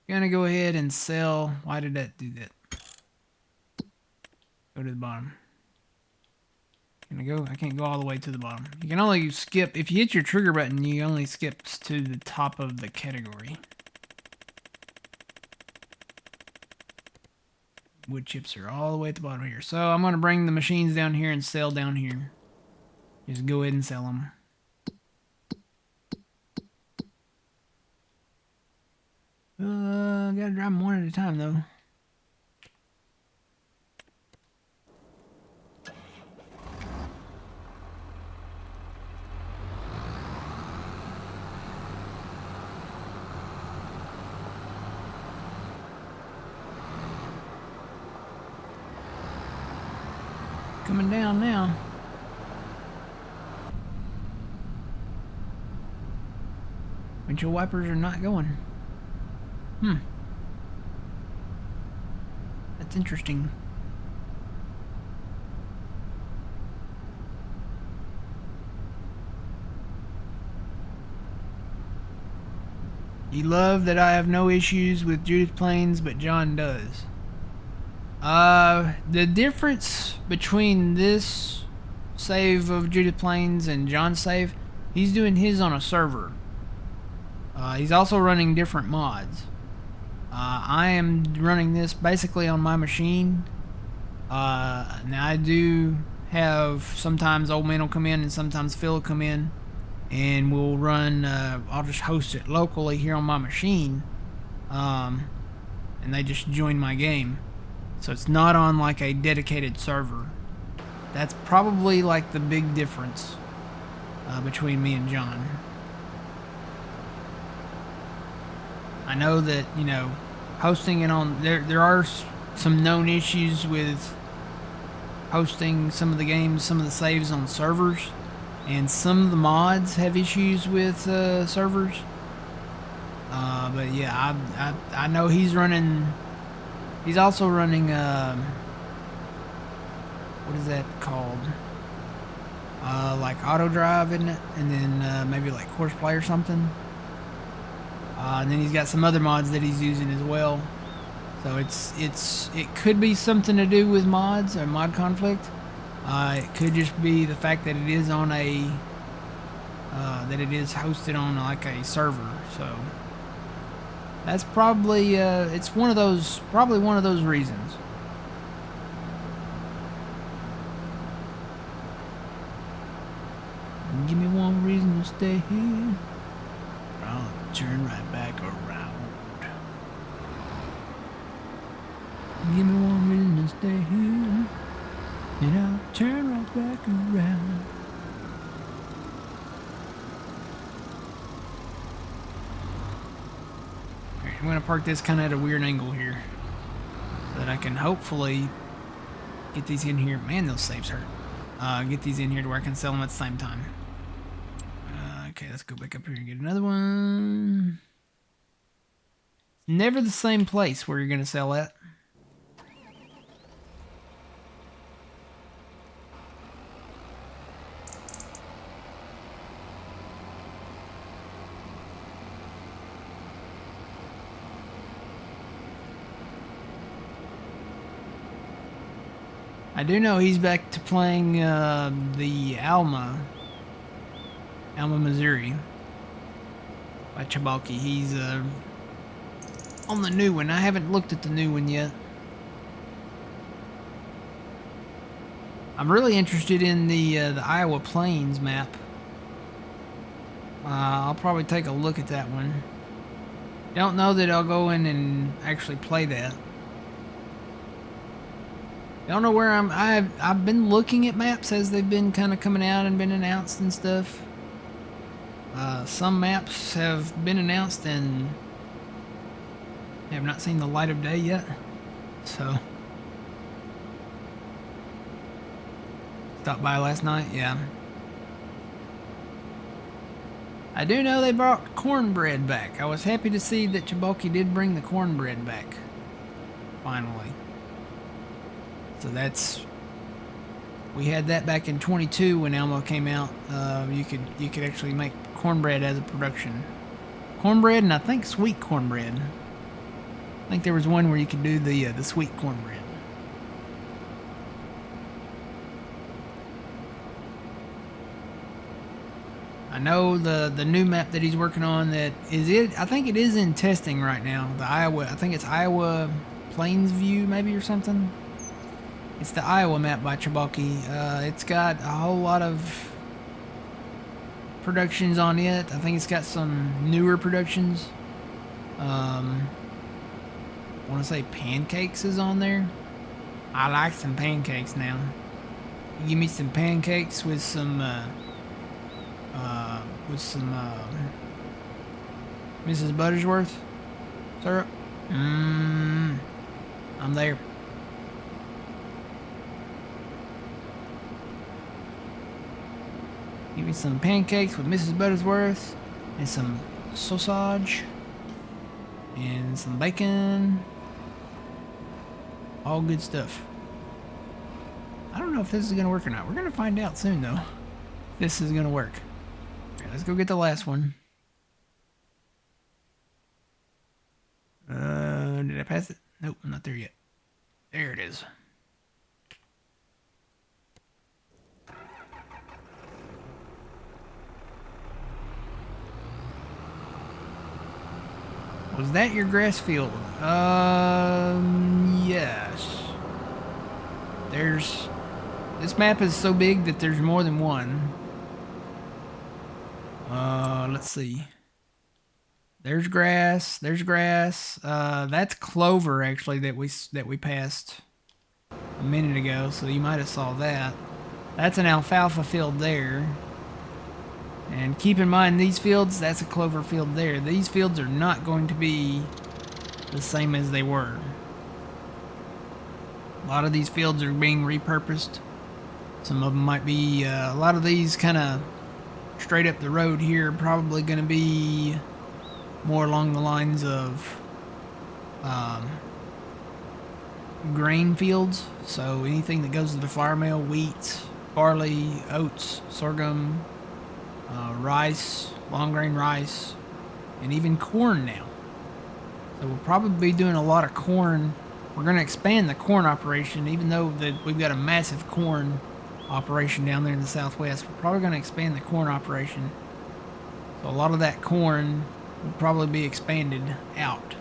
Gonna go ahead and sell. Why did that do that? Go to the bottom. Can I go? I can't go all the way to the bottom. You can only skip. If you hit your trigger button, you only skips to the top of the category. Wood chips are all the way at the bottom here. So I'm going to bring the machines down here and sell down here. Just go ahead and sell them. Gotta drive them one at a time though. Coming down now. Windshield wipers are not going. That's interesting. You love that I have no issues with Judith Plains, but John does. The difference between this save of Judith Plains and John's save, he's doing his on a server. He's also running different mods. I am running this basically on my machine. Now I do have sometimes old man will come in and sometimes Phil will come in, and we'll run. I'll just host it locally here on my machine, and they just join my game. So it's not on like a dedicated server. That's probably like the big difference between me and John. I know that, you know, hosting it on there are some known issues with hosting some of the games, some of the saves on servers, and some of the mods have issues with servers. But yeah, I know he's running. He's also running. What is that called? Like auto drive, isn't it? And then maybe like horseplay or something. And then he's got some other mods that he's using as well. So it could be something to do with mods or mod conflict. It could just be the fact that it is on a that it is hosted on like a server. So that's probably it's one of those reasons. Give me one reason to stay here. I'll turn right back around. Give me one reason to stay here, and I'll turn right back around. Alright, I'm gonna park this kind of at a weird angle here, so that I can hopefully get these in here. Man, those saves hurt. Get these in here to where I can sell them at the same time. Okay, let's go back up here and get another one. It's never the same place where you're going to sell at. I do know he's back to playing the Alma, Missouri by Chabalki. He's on the new one. I haven't looked at the new one yet. I'm really interested in the Iowa Plains map. I'll probably take a look at that one. Don't know that I'll go in and actually play that. Don't know where I've been looking at maps as they've been kind of coming out and been announced and stuff. Some maps have been announced and have not seen the light of day yet. So stopped by last night, yeah. I do know they brought cornbread back. I was happy to see that Chabalki did bring the cornbread back. Finally. So that's, we had that back in 22 when Elmo came out. You could actually make cornbread as a production. Cornbread and I think sweet cornbread. I think there was one where you could do the sweet cornbread. I know the new map that he's working on, that is it. I think it is in testing right now. The Iowa, I think it's Iowa Plains View maybe or something. It's the Iowa map by Chabalki. It's got a whole lot of productions on it. I think it's got some newer productions. I want to say pancakes is on there. I like some pancakes now. You give me some pancakes with some Mrs. Buttersworth syrup. I'm there. Give me some pancakes with Mrs. Buttersworth and some sausage and some bacon. All good stuff. I don't know if this is gonna work or not. We're gonna find out soon though. This is gonna work. Okay, let's go get the last one. Did I pass it? Nope, I'm not there yet. There it is. Was that your grass field? Yes. This map is so big that there's more than one. Let's see. There's grass. There's grass. That's clover actually that we passed a minute ago. So you might have saw that. That's an alfalfa field there. And keep in mind these fields. That's a clover field there. These fields are not going to be the same as they were. A lot of these fields are being repurposed. Some of them might be. A lot of these kind of straight up the road here probably going to be more along the lines of grain fields. So anything that goes to the flour mill, wheat, barley, oats, sorghum, rice, long grain rice, and even corn now. So we'll probably be doing a lot of corn. We're going to expand the corn operation, even though that we've got a massive corn operation down there in the southwest. We're probably going to expand the corn operation. So a lot of that corn will probably be expanded out.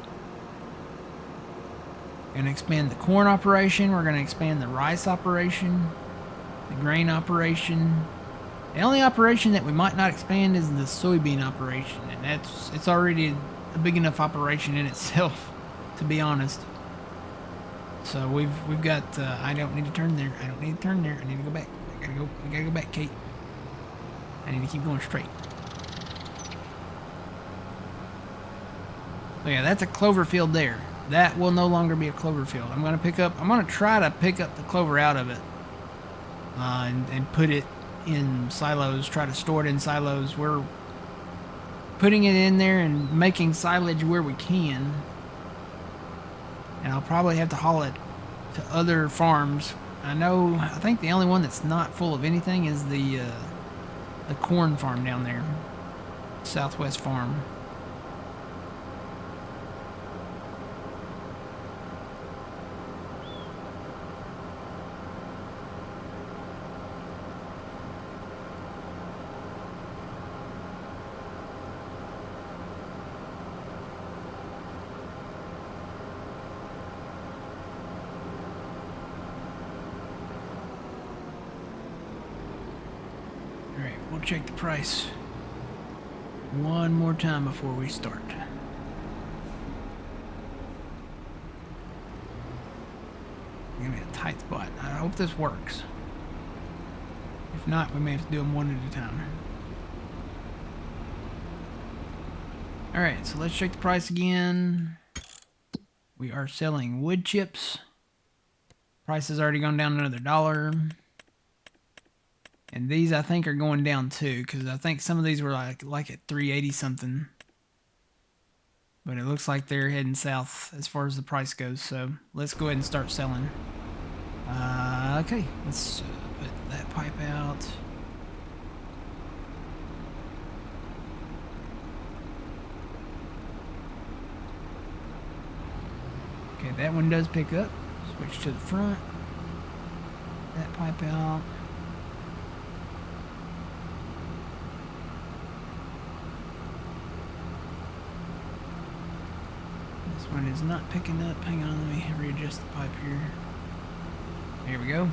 We're going to expand the corn operation. We're going to expand the rice operation, the grain operation. The only operation that we might not expand is the soybean operation, and it's already a big enough operation in itself, to be honest. So we've got. I don't need to turn there. I don't need to turn there. I need to go back. I gotta go back, Kate. I need to keep going straight. So yeah, that's a clover field there. That will no longer be a clover field. I'm gonna try to pick up the clover out of it, and put it in silos. Try to store it in silos. We're putting it in there and making silage where we can. And I'll probably have to haul it to other farms. I think the only one that's not full of anything is the corn farm down there. Southwest Farm. We'll check the price one more time before we start. Give me a tight spot. I hope this works. If not, we may have to do them one at a time. Alright, so let's check the price again. We are selling wood chips. Price has already gone down another $1. And these I think are going down too, because I think some of these were like at 380 something. But it looks like they're heading south as far as the price goes. So let's go ahead and start selling. Okay, let's put that pipe out. Okay, that one does pick up. Switch to the front. That pipe out. This one is not picking up. Hang on, let me readjust the pipe here. There we go.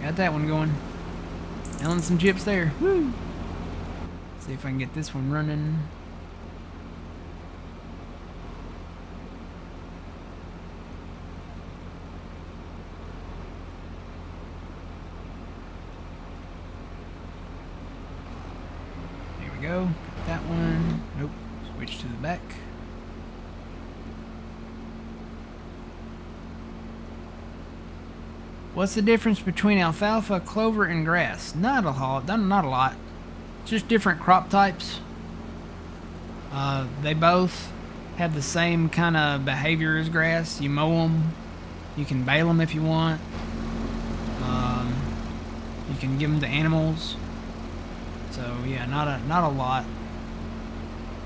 Got that one going. Selling some chips there. Woo! See if I can get this one running. go. That one. Nope. Switch to the back. What's the difference between alfalfa, clover, and grass? Not a lot. Just different crop types. They both have the same kind of behavior as grass. You mow them. You can bale them if you want. You can give them to animals. So yeah, not a lot.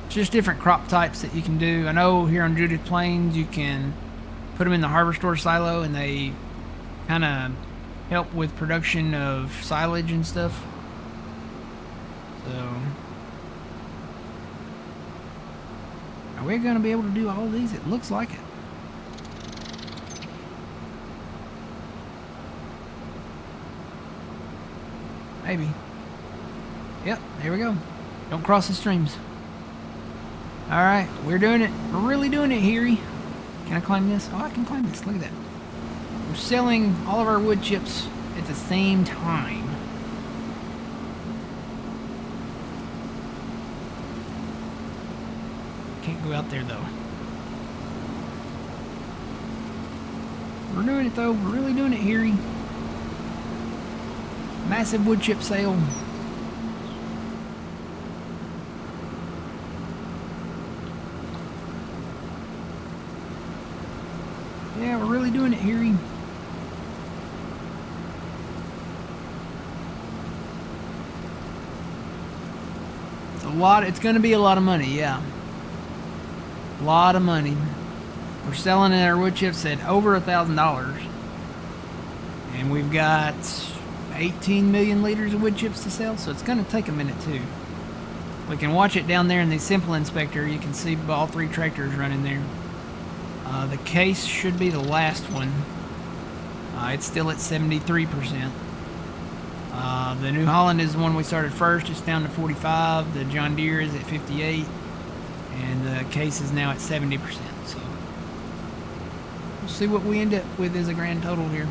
Just different crop types that you can do. I know here on Judith Plains you can put them in the harvester silo and they kind of help with production of silage and stuff. So are we going to be able to do all of these? It looks like it. Maybe. Yep, here we go. Don't cross the streams. Alright, we're doing it. We're really doing it, Harry. Can I climb this? Oh, I can climb this. Look at that. We're selling all of our wood chips at the same time. Can't go out there, though. We're doing it, though. We're really doing it, Harry. Massive wood chip sale. Yeah, we're really doing it, Harry. It's a lot. It's going to be a lot of money, yeah. A lot of money. We're selling our wood chips at over $1,000. And we've got 18 million liters of wood chips to sell, so it's going to take a minute too. We can watch it down there in the simple inspector. You can see all three tractors running there. The case should be the last one. It's still at 73%. The New Holland is the one we started first. It's down to 45. The John Deere is at 58. And the case is now at 70%. So we'll see what we end up with as a grand total here.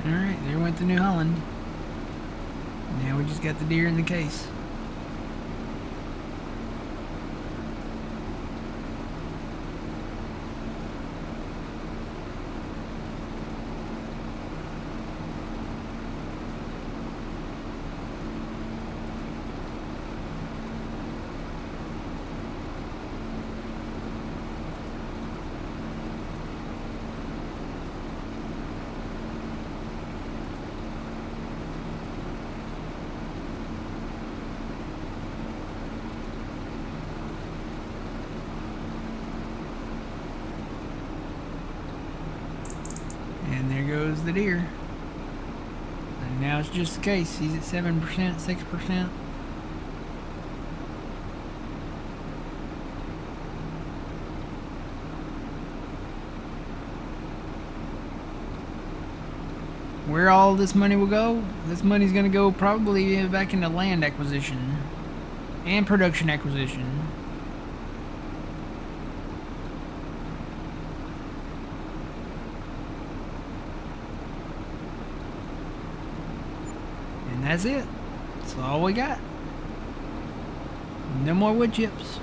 Alright, there went the New Holland. Now we just got the deer in the case. And there goes the deer. And now it's just the case. He's at 7%, 6%. Where all this money will go? This money's going to go probably back into land acquisition and production acquisition. And that's it. That's all we got. No more wood chips.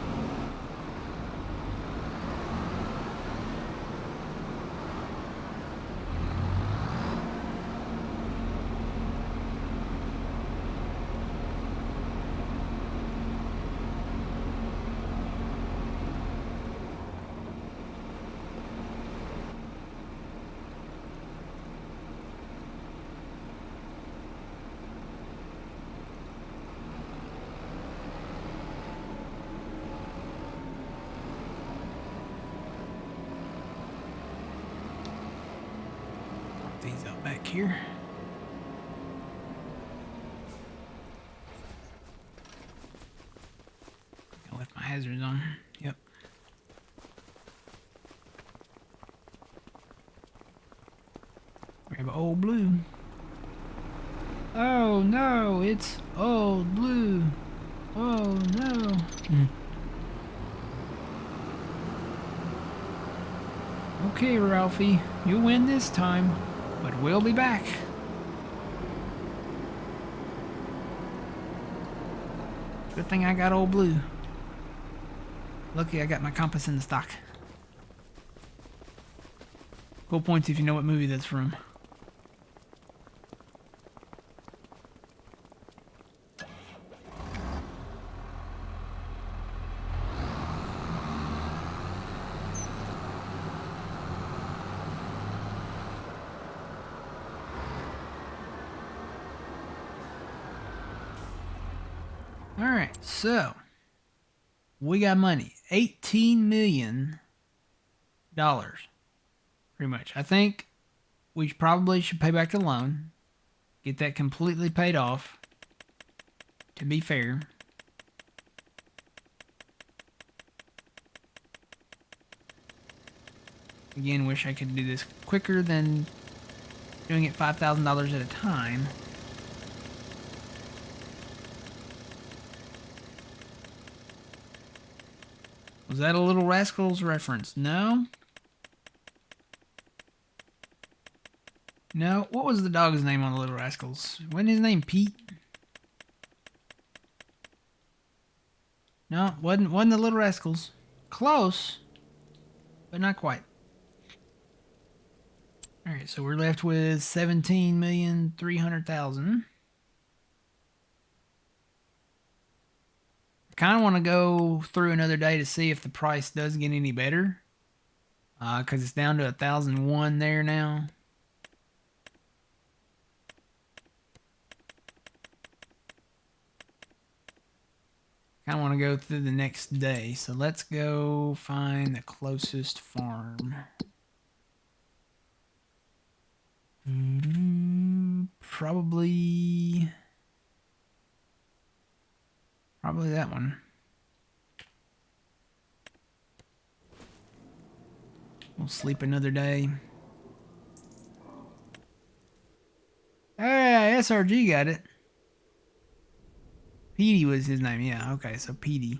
These out back here. I left my hazards on. Yep. Grab old blue. Oh no, it's old blue. Oh no. Okay, Ralphie, you win this time. But we'll be back. Good thing I got old blue. Lucky I got my compass in the stock. Cool points if you know what movie that's from. Alright, so we got money. $18 million. Pretty much. I think we probably should pay back the loan. Get that completely paid off. To be fair. Again, wish I could do this quicker than doing it $5,000 at a time. Was that a Little Rascals reference? No? No? What was the dog's name on the Little Rascals? Wasn't his name Pete? No, wasn't the Little Rascals. Close, but not quite. Alright, so we're left with $17,300,000. Kind of want to go through another day to see if the price does get any better, because it's down to 1,001 there now. Kind of want to go through the next day, so let's go find the closest farm. Probably that one. We'll sleep another day. Hey, SRG got it. Petey was his name. Yeah, okay, so Petey.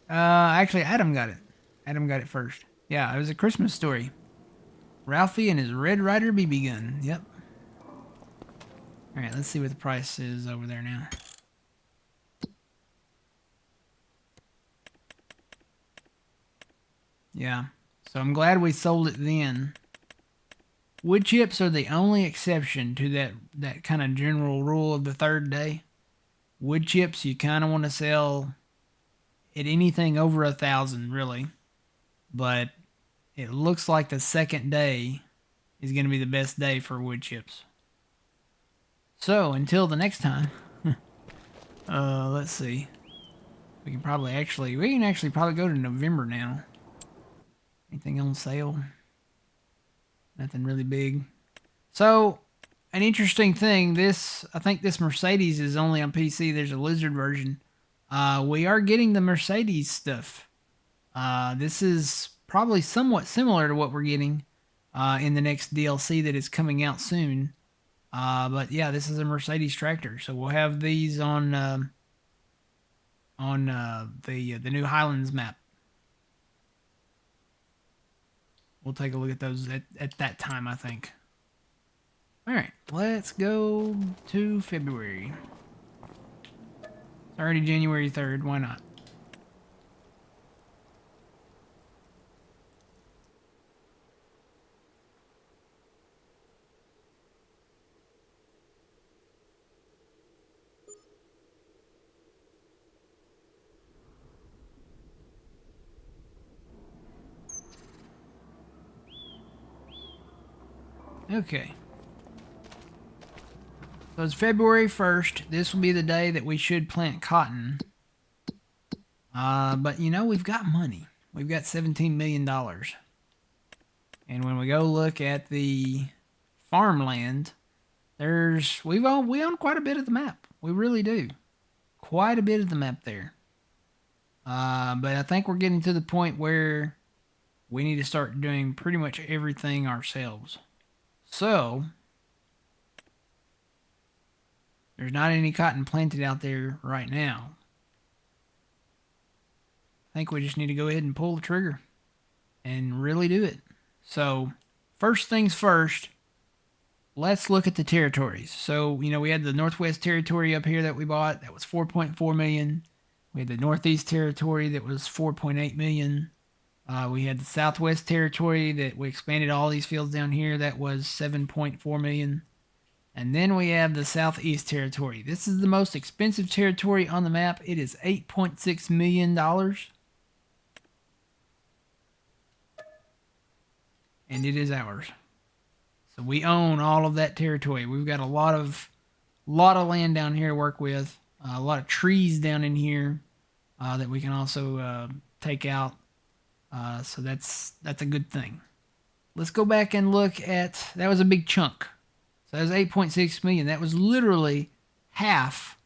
Actually, Adam got it. Adam got it first. Yeah, it was a Christmas story. Ralphie and his Red Ryder BB gun. Yep. Alright, let's see what the price is over there now. Yeah, so I'm glad we sold it then. Wood chips are the only exception to that kind of general rule of the third day. Wood chips, you kind of want to sell at anything over 1,000, really. But it looks like the second day is going to be the best day for wood chips. So, until the next time, let's see. We can actually probably go to November now. Anything on sale? Nothing really big. So, an interesting thing, I think this Mercedes is only on PC. There's a Lizard version. We are getting the Mercedes stuff. This is probably somewhat similar to what we're getting in the next DLC that is coming out soon. But yeah, this is a Mercedes tractor. So we'll have these on the new Highlands map. We'll take a look at those at that time, I think. All right, let's go to February. It's already January 3rd. Why not? Okay. So it's February 1st. This will be the day that we should plant cotton. But you know, we've got money. We've got $17 million. And when we go look at the farmland, we own quite a bit of the map. We really do. Quite a bit of the map there. But I think we're getting to the point where we need to start doing pretty much everything ourselves. So, there's not any cotton planted out there right now. I think we just need to go ahead and pull the trigger and really do it. So, first things first, let's look at the territories. So, you know, we had the Northwest Territory up here that we bought. That was 4.4 million. We had the Northeast Territory that was 4.8 million. We had the Southwest Territory that we expanded all these fields down here. That was 7.4 million. And then we have the Southeast Territory. This is the most expensive territory on the map. It is $8.6 million. And it is ours. So we own all of that territory. We've got a lot of land down here to work with. A lot of trees down in here that we can also take out. So that's a good thing. Let's go back and look at, that was a big chunk. So that was 8.6 million. That was literally half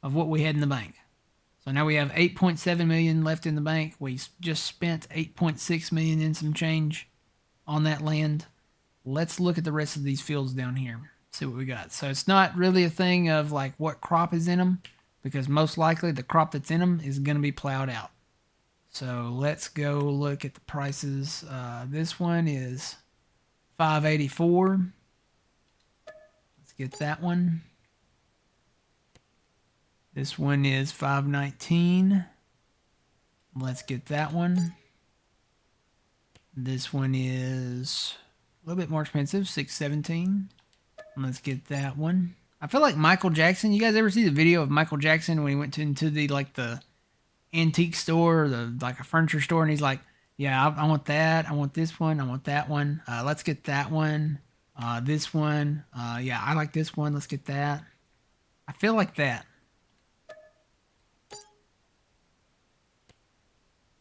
of what we had in the bank. So now we have 8.7 million left in the bank. We just spent 8.6 million in some change on that land. Let's look at the rest of these fields down here. See what we got. So it's not really a thing of like what crop is in them, because most likely the crop that's in them is going to be plowed out. So let's go look at the prices. This one is $584. Let's get that one. This one is $519. Let's get that one. This one is a little bit more expensive, $617. Let's get that one. I feel like Michael Jackson. You guys ever see the video of Michael Jackson when he went into the antique store, like a furniture store, and he's like, yeah, I want that, I want this one, I want that one, let's get that one, this one, yeah, I like this one, let's get that. I feel like that.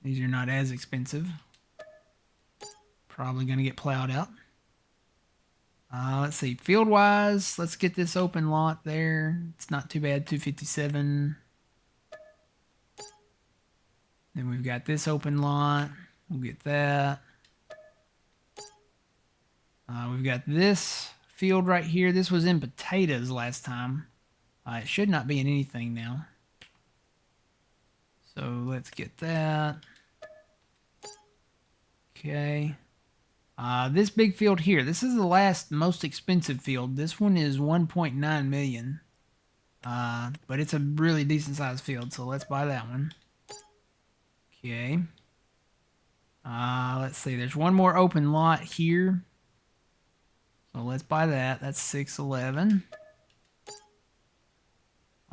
These are not as expensive. Probably gonna get plowed out. Let's see, field wise, let's get this open lot there. It's not too bad, 257. Then we've got this open lot. We'll get that. We've got this field right here. This was in potatoes last time. It should not be in anything now. So let's get that. Okay. This big field here. This is the last most expensive field. This one is 1.9 million. But it's a really decent sized field, so let's buy that one. Okay. Let's see. There's one more open lot here. So let's buy that. That's 611.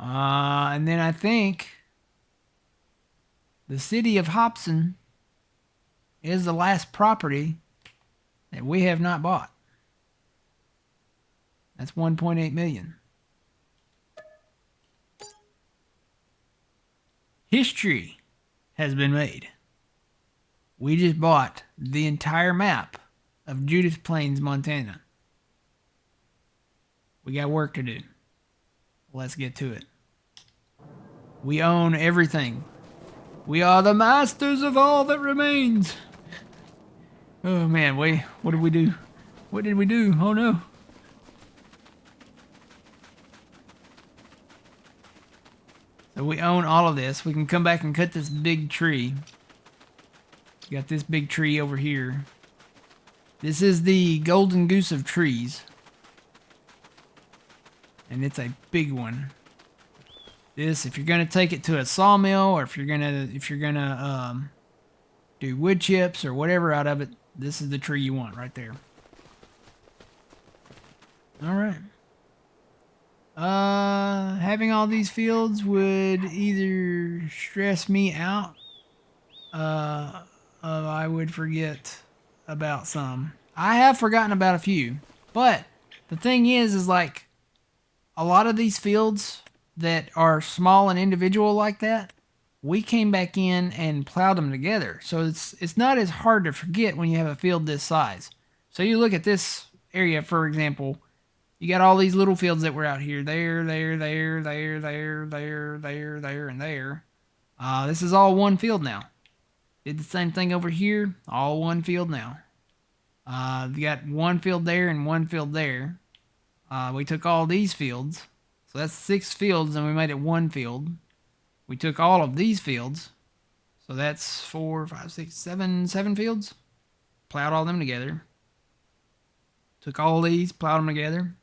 And then I think the city of Hobson is the last property that we have not bought. That's 1.8 million. History has been made. We just bought the entire map of Judith Plains, Montana. We got work to do. Let's get to it. We own everything. We are the masters of all that remains. Oh man, wait, what did we do? What did we do? Oh no. So we own all of this. We can come back and cut this big tree. We got this big tree over here. This is the golden goose of trees. And it's a big one. This, if you're gonna take it to a sawmill, or if you're gonna do wood chips or whatever out of it, this is the tree you want right there. All right. Having all these fields would either stress me out, I would forget about some. I have forgotten about a few, but the thing is like a lot of these fields that are small and individual like that, we came back in and plowed them together. So it's not as hard to forget when you have a field this size. So you look at this area, for example, you got all these little fields that were out here, there, and there. This is all one field now. Did the same thing over here, all one field now. You got one field there and one field there. We took all these fields. So that's 6 fields, and we made it one field. We took all of these fields. So that's 4, 5, 6, 7 fields. Plowed all them together. Took all these, plowed them together.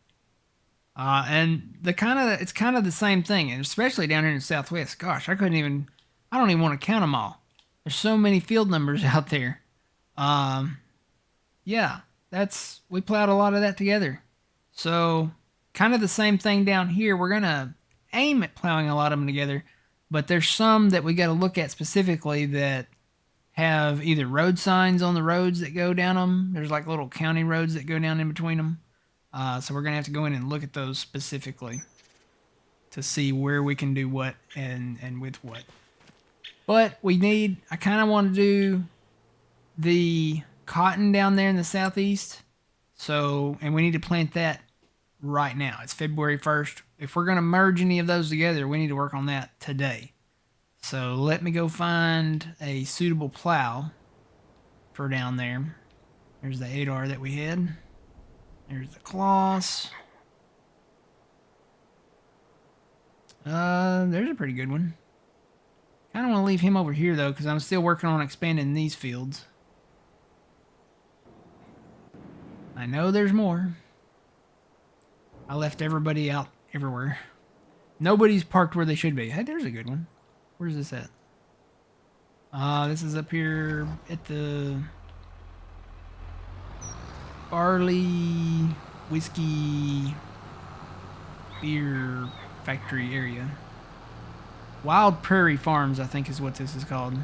And it's kind of the same thing, and especially down here in the Southwest. Gosh, I don't even want to count them all. There's so many field numbers out there. Yeah, we plowed a lot of that together. So kind of the same thing down here. We're gonna aim at plowing a lot of them together, but there's some that we got to look at specifically that have either road signs on the roads that go down them. There's like little county roads that go down in between them. So we're gonna have to go in and look at those specifically to see where we can do what and with what. But I kind of want to do the cotton down there in the southeast. So, and we need to plant that right now. It's February 1st. If we're going to merge any of those together, we need to work on that today. So let me go find a suitable plow for down there. There's the 8R that we had. There's the Kloss. There's a pretty good one. Kind of want to leave him over here though, because I'm still working on expanding these fields. I know there's more. I left everybody out everywhere. Nobody's parked where they should be. Hey, there's a good one. Where's this at? This is up here at the Barley Whiskey Beer Factory area. Wild Prairie Farms, I think is what this is called.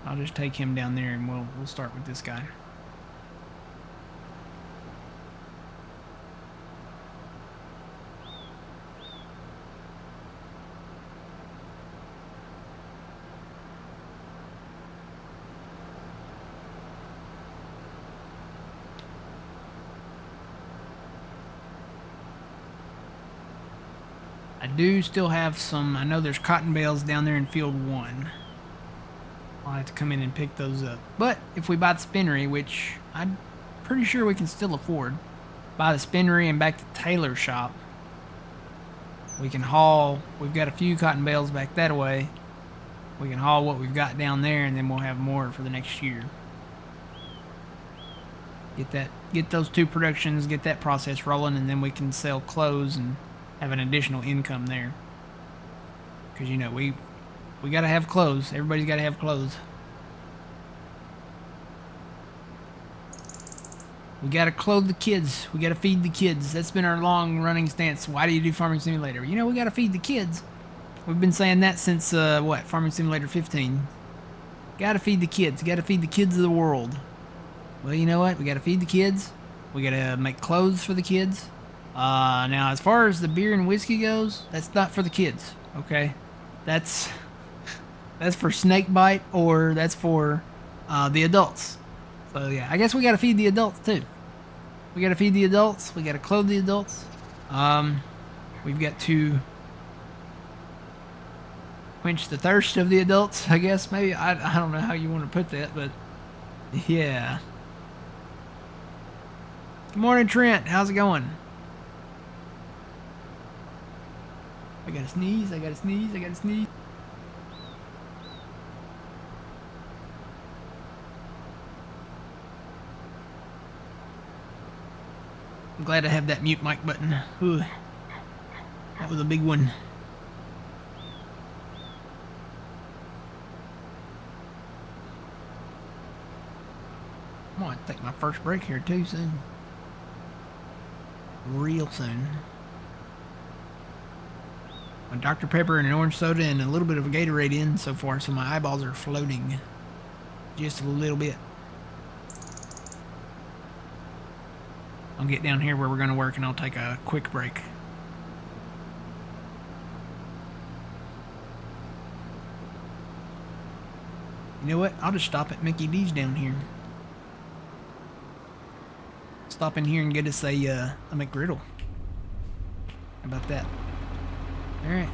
I'll just take him down there and we'll start with this guy. I do still have some, I know there's cotton bales down there in field 1. I'll have to come in and pick those up. But if we buy the spinnery, which I'm pretty sure we can still afford, buy the spinnery and back to Taylor's shop, we can haul, we've got a few cotton bales back that way. We can haul what we've got down there and then we'll have more for the next year. Get those 2 productions, get that process rolling, and then we can sell clothes and have an additional income there. Because, you know, we got to have clothes. Everybody's got to have clothes. We got to clothe the kids. We got to feed the kids. That's been our long running stance. Why do you do Farming Simulator? You know, we got to feed the kids. We've been saying that since, Farming Simulator 15. Got to feed the kids. Got to feed the kids of the world. Well, you know what? We got to feed the kids. We got to make clothes for the kids. Now, as far as the beer and whiskey goes, that's not for the kids, okay? That's That's for snake bite, or that's for the adults. So yeah, I guess we gotta feed the adults too. We gotta feed the adults. We gotta clothe the adults. We've got to quench the thirst of the adults, I guess. Maybe I don't know how you want to put that, but yeah. Good morning, Trent. How's it going? I gotta sneeze. I gotta sneeze. I gotta sneeze. I'm glad I have that mute mic button. Ooh, that was a big one. I'm gonna take my first break here too soon. Real soon. A Dr. Pepper and an orange soda and a little bit of a Gatorade in so far, so my eyeballs are floating just a little bit. I'll get down here where we're going to work and I'll take a quick break. You know what? I'll just stop at Mickey D's down here. Stop in here and get us a McGriddle. How about that? Alright.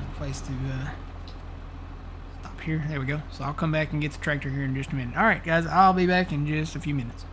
A place to stop here. There we go. So I'll come back and get the tractor here in just a minute. Alright guys, I'll be back in just a few minutes.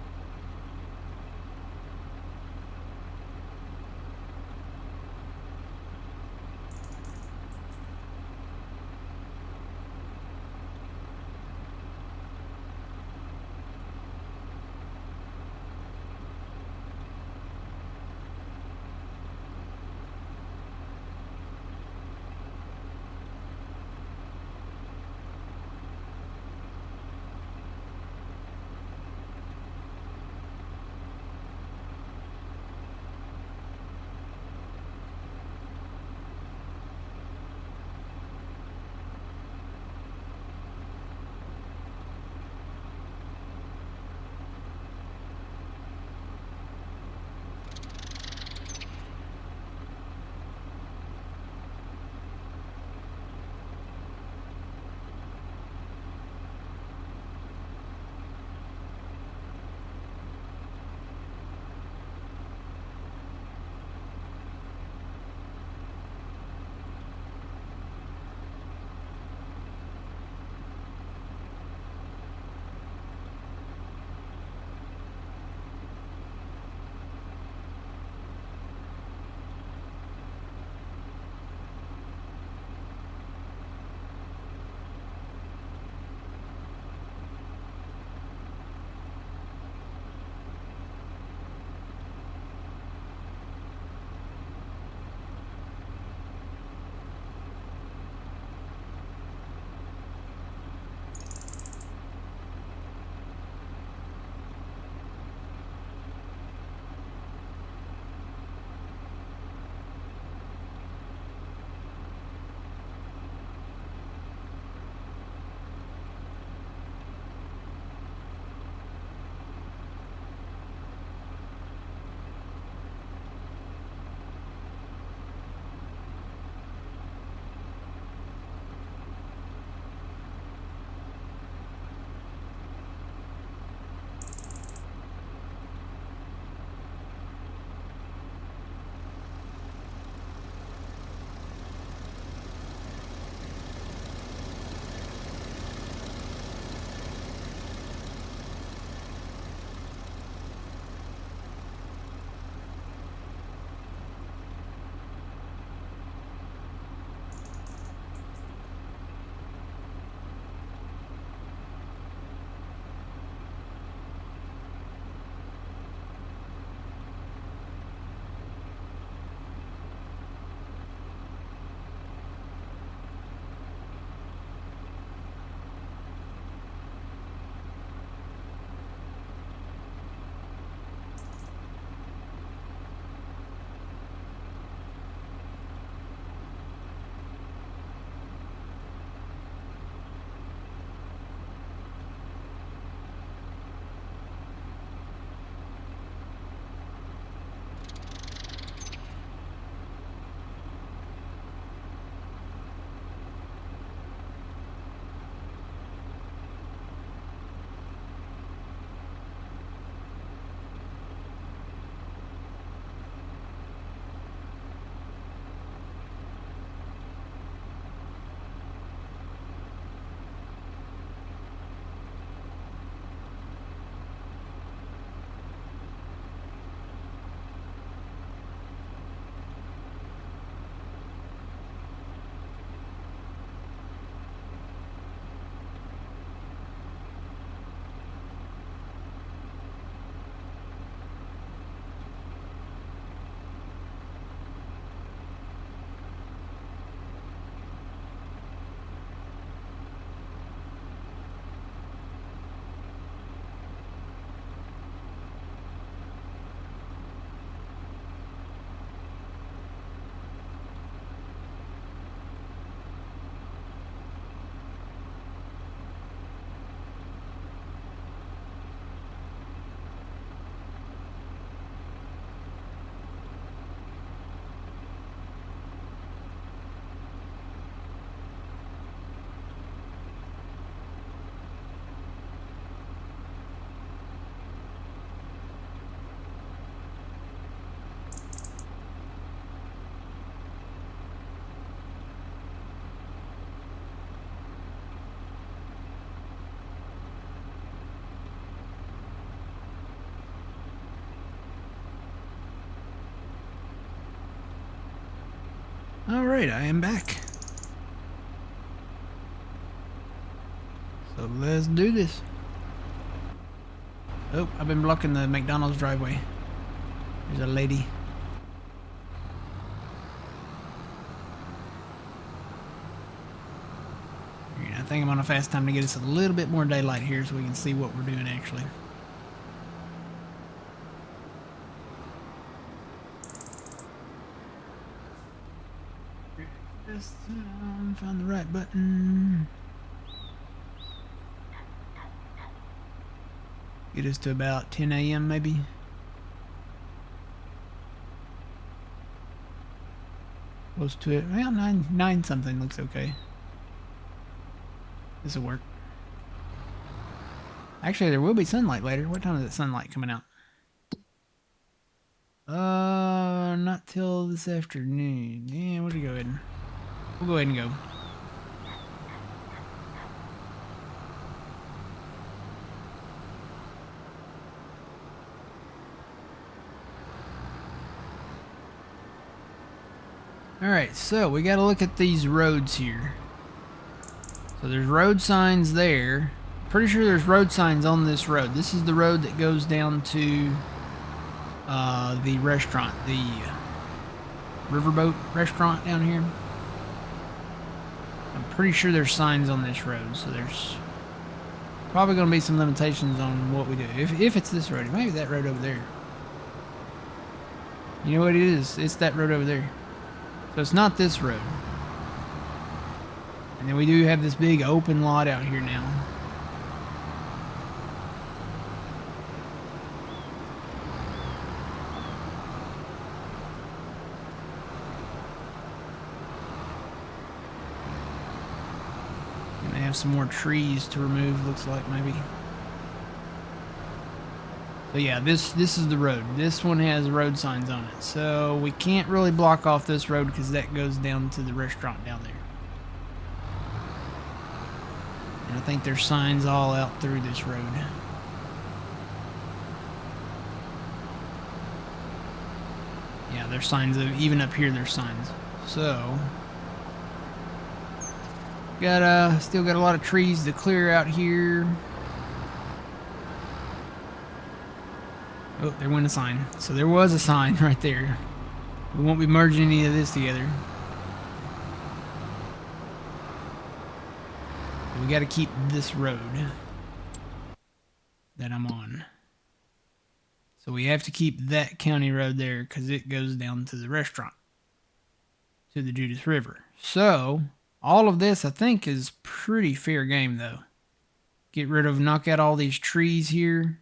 Alright, I am back. So let's do this. Oh, I've been blocking the McDonald's driveway. There's a lady. I think I'm on a fast time to get us a little bit more daylight here so we can see what we're doing actually. Just find the right button. Get us to about 10 a.m. maybe. Close to it. Well, 9 something looks okay. This will work. Actually, there will be sunlight later. What time is that sunlight coming out? Not till this afternoon. Yeah, we'll go ahead. We'll go ahead and go. Alright, so we got to look at these roads here. So there's road signs there. Pretty sure there's road signs on this road. This is the road that goes down to the restaurant, the Riverboat restaurant down here. I'm pretty sure there's signs on this road, so there's probably going to be some limitations on what we do. If it's this road, maybe that road over there. You know what it is? It's that road over there. So it's not this road. And then we do have this big open lot out here now. And they have some more trees to remove, looks like maybe. So yeah, this is the road. This one has road signs on it. So we can't really block off this road because that goes down to the restaurant down there. And I think there's signs all out through this road. Yeah, there's signs of, even up here there's signs. So still got a lot of trees to clear out here. Oh, there went a sign. So there was a sign right there. We won't be merging any of this together. We got to keep this road that I'm on. So we have to keep that county road there because it goes down to the restaurant, to the Judith River. So all of this I think is pretty fair game though. Get rid of, knock out all these trees here.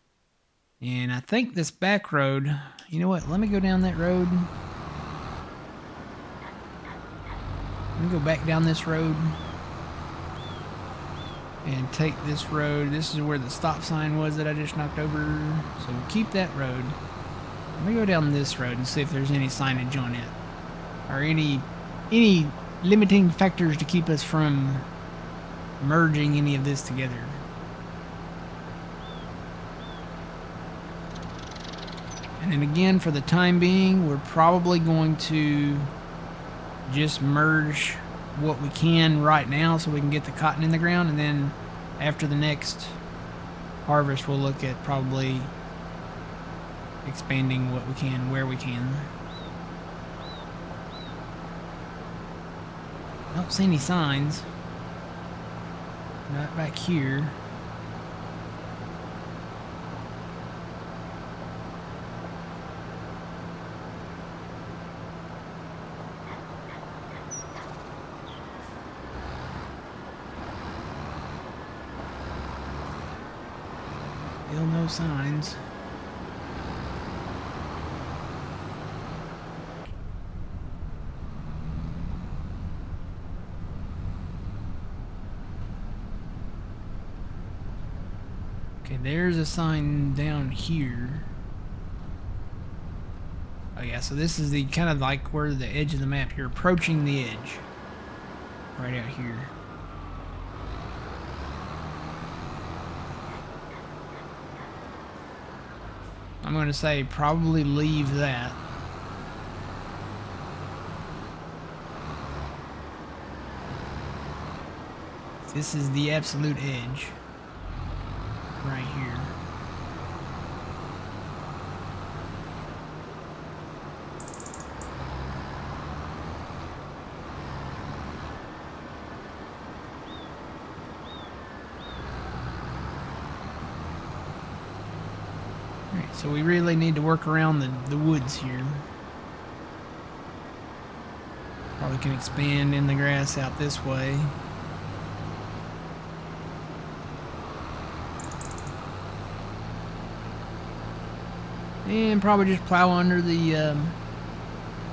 And I think this back road, you know what, let me go down that road. Let me go back down this road. And take this road. This is where the stop sign was that I just knocked over. So we'll keep that road. Let me go down this road and see if there's any signage on it. Or any limiting factors to keep us from merging any of this together. And then again, for the time being, we're probably going to just merge what we can right now so we can get the cotton in the ground, and then after the next harvest we'll look at probably expanding what we can where we can. I don't see any signs. Not back here. Still no signs. Okay, there's a sign down here. Oh yeah, so this is the kind of like where the edge of the map. You're approaching the edge. Right out here. I'm going to say probably leave that. This is the absolute edge. Right here. Alright, so we really need to work around the woods here. Probably can expand in the grass out this way. And probably just plow under the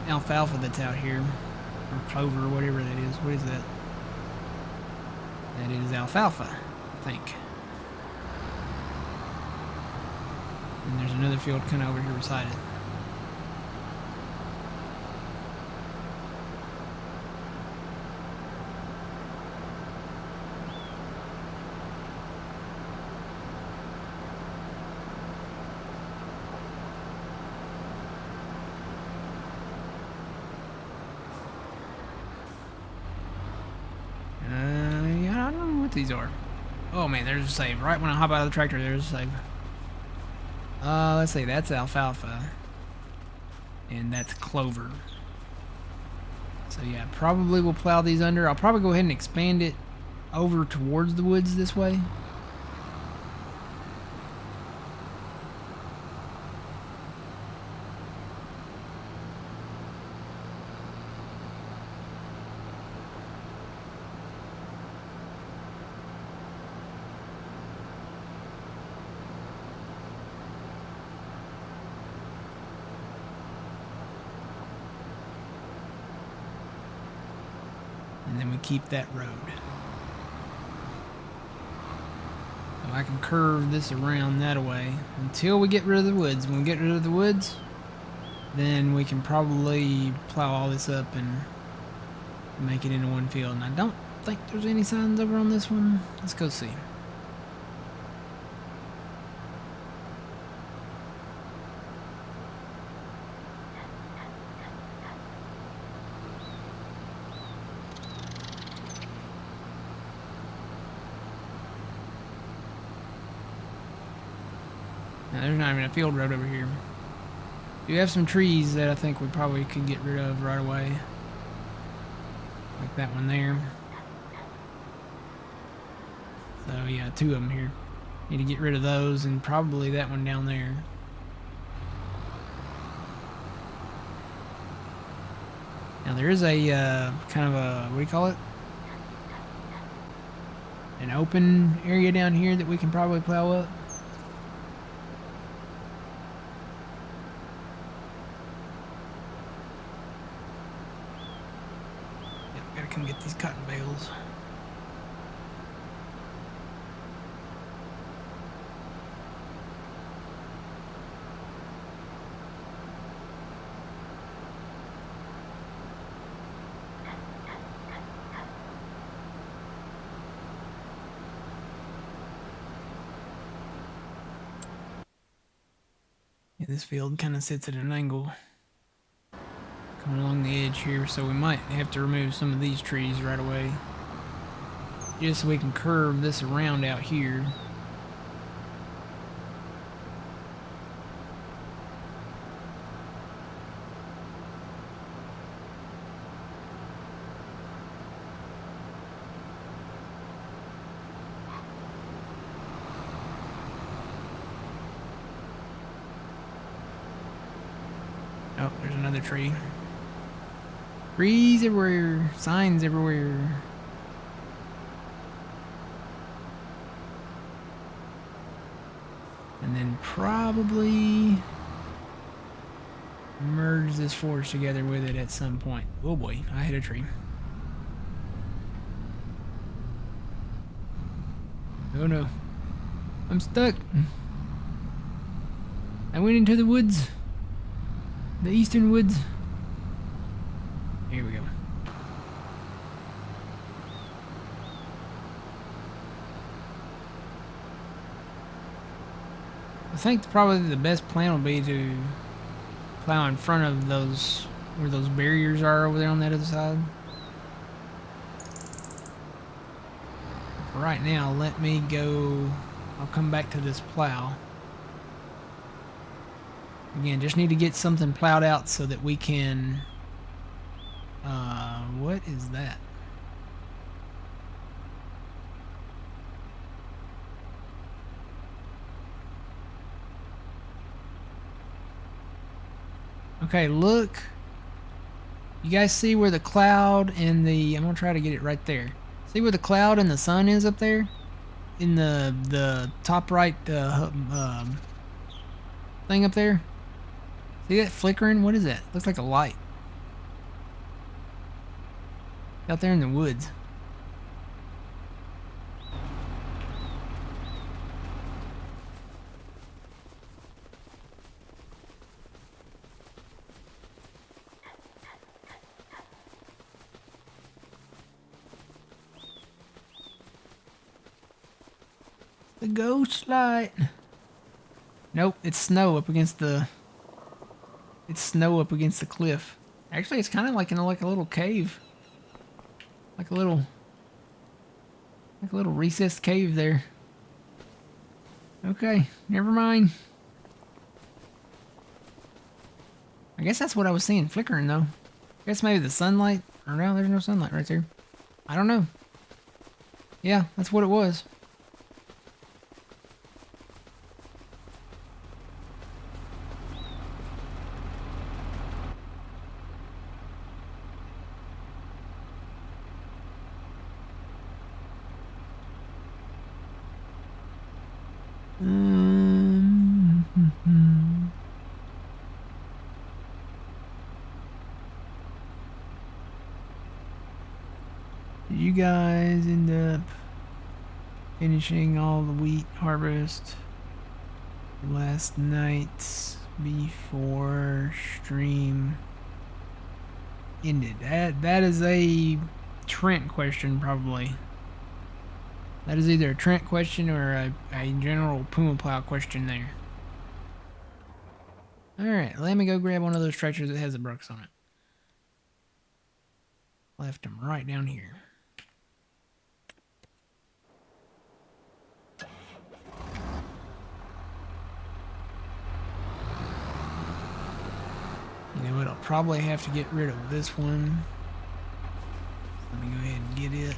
alfalfa that's out here. Or clover, or whatever that is. What is that? That is alfalfa, I think. And there's another field kind of over here beside it. Yeah, I don't know what these are. Oh man, there's a save. Right when I hop out of the tractor, there's a save. Let's see, that's alfalfa. And that's clover. So yeah, probably we'll plow these under. I'll probably go ahead and expand it over towards the woods this way. And then we keep that road. So I can curve this around that way until we get rid of the woods. When we get rid of the woods, then we can probably plow all this up and make it into one field. And I don't think there's any signs over on this one. Let's go see. Now, there's not even a field road over here. We have some trees that I think we probably could get rid of right away. Like that one there. So yeah, two of them here. Need to get rid of those and probably that one down there. Now there is a kind of a, what do you call it? An open area down here that we can probably plow up. Come get these cotton bales. Yeah, this field kind of sits at an angle. Coming along the edge here, so we might have to remove some of these trees right away. Just so we can curve this around out here. Oh, there's another tree. Trees everywhere, signs everywhere. And then probably merge this forest together with it at some point. Oh boy, I hit a tree. Oh no, I'm stuck. I went into the woods, the eastern woods. Here we go. I think probably the best plan will be to plow in front of those, where those barriers are over there on that other side. for right now, let me go. I'll come back to this plow. Again, just need to get something plowed out so that we can... what is that? Okay, look. You guys see where the cloud and the... I'm going to try to get it right there. See where the cloud and the sun is up there? In the top right thing up there? See that flickering? What is that? Looks like a light. Out there in the woods. The ghost light. Nope, it's snow up against the... It's snow up against the cliff. Actually, it's kind of like in like a little cave. Like a little recessed cave there. Okay, never mind. I guess that's what I was seeing flickering though. I guess maybe the sunlight. Or no, there's no sunlight right there. I don't know. Yeah, that's what it was. Did you guys end up finishing all the wheat harvest last night before stream ended? That is a Trent question, probably. That is either a Trent question or a general Puma Plow question there. Alright, let me go grab one of those tractors that has the Brooks on it. Left them right down here. You know what, I'll probably have to get rid of this one. Let me go ahead and get it.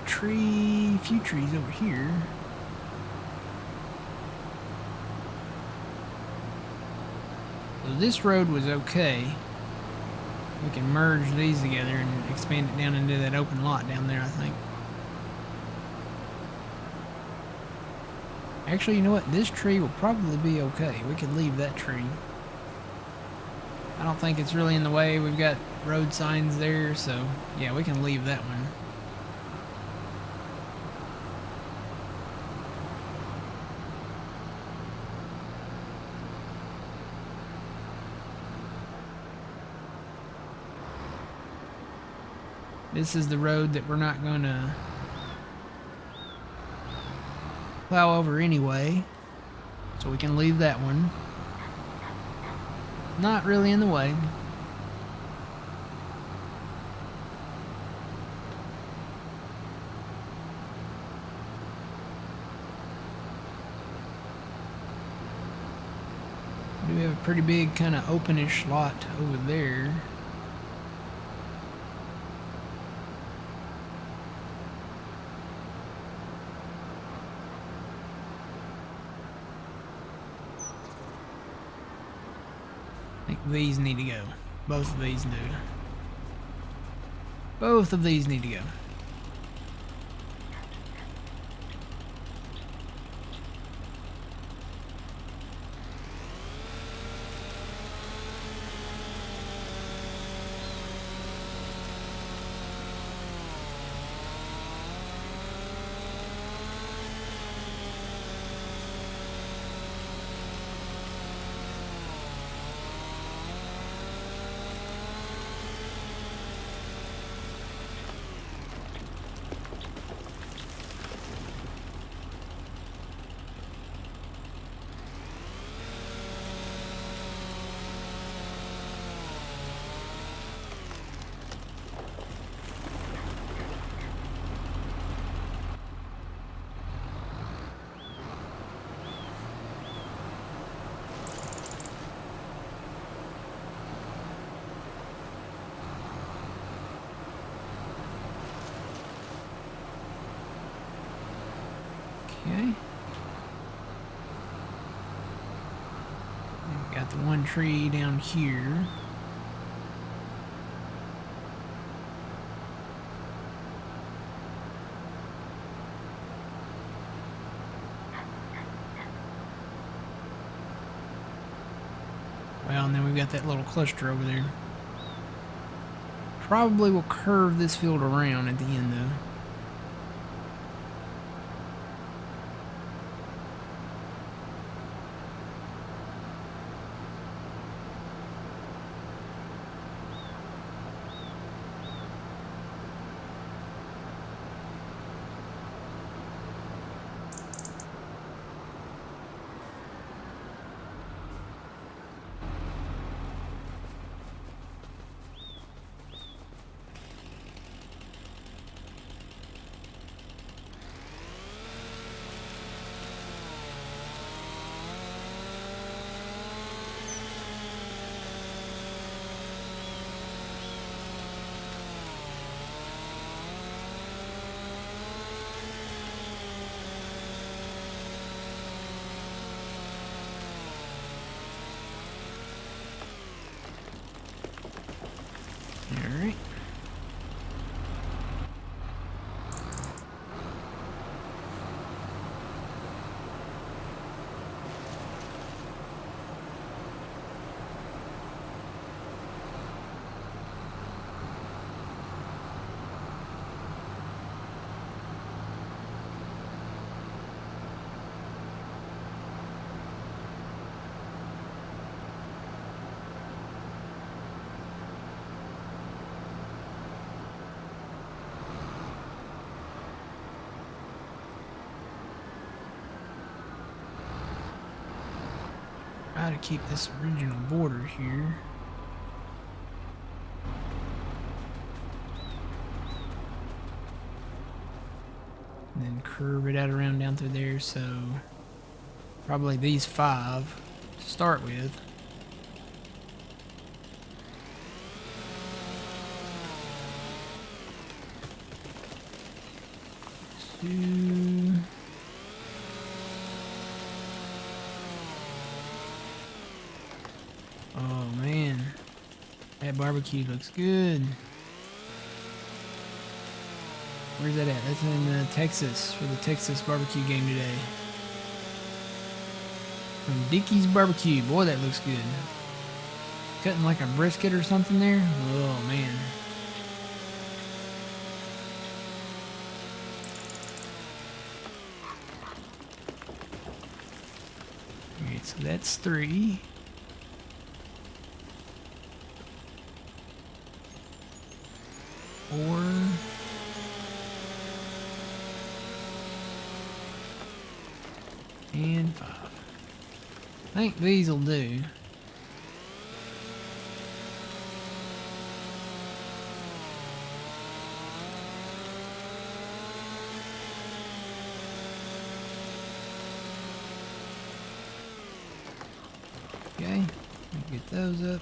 Tree, few trees over here. So this road was okay. We can merge these together and expand it down into that open lot down there, I think. Actually, you know what? This tree will probably be okay. We could leave that tree. I don't think it's really in the way. We've got road signs there, so yeah, we can leave that one. This is the road that we're not gonna plow over anyway, so we can leave that one. Not really in the way. We do have a pretty big kind of openish lot over there. These need to go. Both of these do. Both of these need to go. Okay. We got the one tree down here. Well, and then we've got that little cluster over there. Probably will curve this field around at the end, though. Alright. Try to keep this original border here. And then curve it out around down through there, so probably these 5 to start with. Two. Oh man, that barbecue looks good. Where's that at? That's in Texas for the Texas barbecue game today. From Dickey's Barbecue. Boy, that looks good. Cutting like a brisket or something there. Oh man. Alright, so that's 3. Four. And 5. I think these will do. Okay, get those up.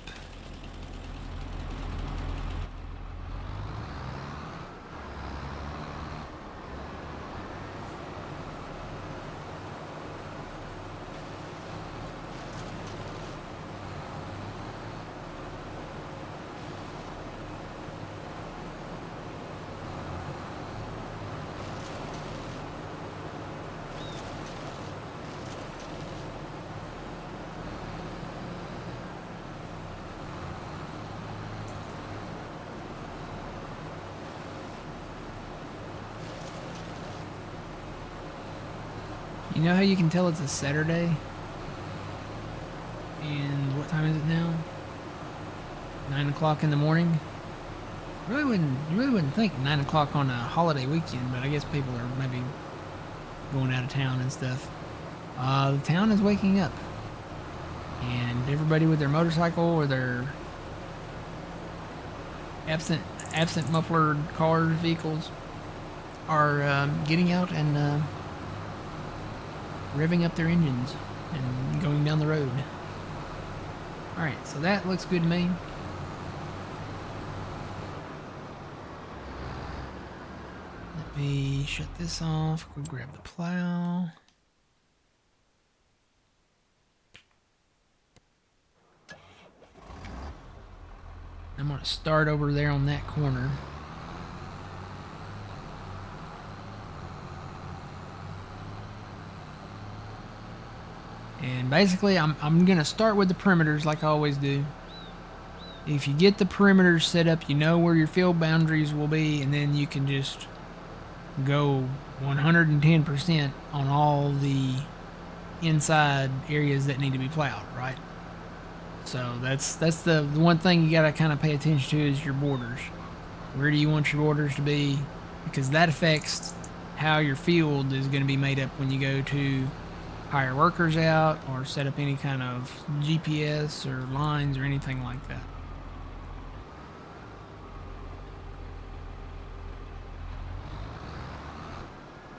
You know how you can tell it's a Saturday? And what time is it now? 9 o'clock in the morning? You really wouldn't think 9 o'clock on a holiday weekend, but I guess people are maybe going out of town and stuff. The town is waking up. And everybody with their motorcycle or their absent muffler cars, vehicles are getting out and revving up their engines and going down the road. Alright, so that looks good to me. Let me shut this off. Go grab the plow. I'm going to start over there on that corner. And basically, I'm going to start with the perimeters like I always do. If you get the perimeters set up, you know where your field boundaries will be, and then you can just go 110% on all the inside areas that need to be plowed, right? So that's the one thing you got to kind of pay attention to is your borders. Where do you want your borders to be? Because that affects how your field is going to be made up when you go to hire workers out or set up any kind of GPS or lines or anything like that.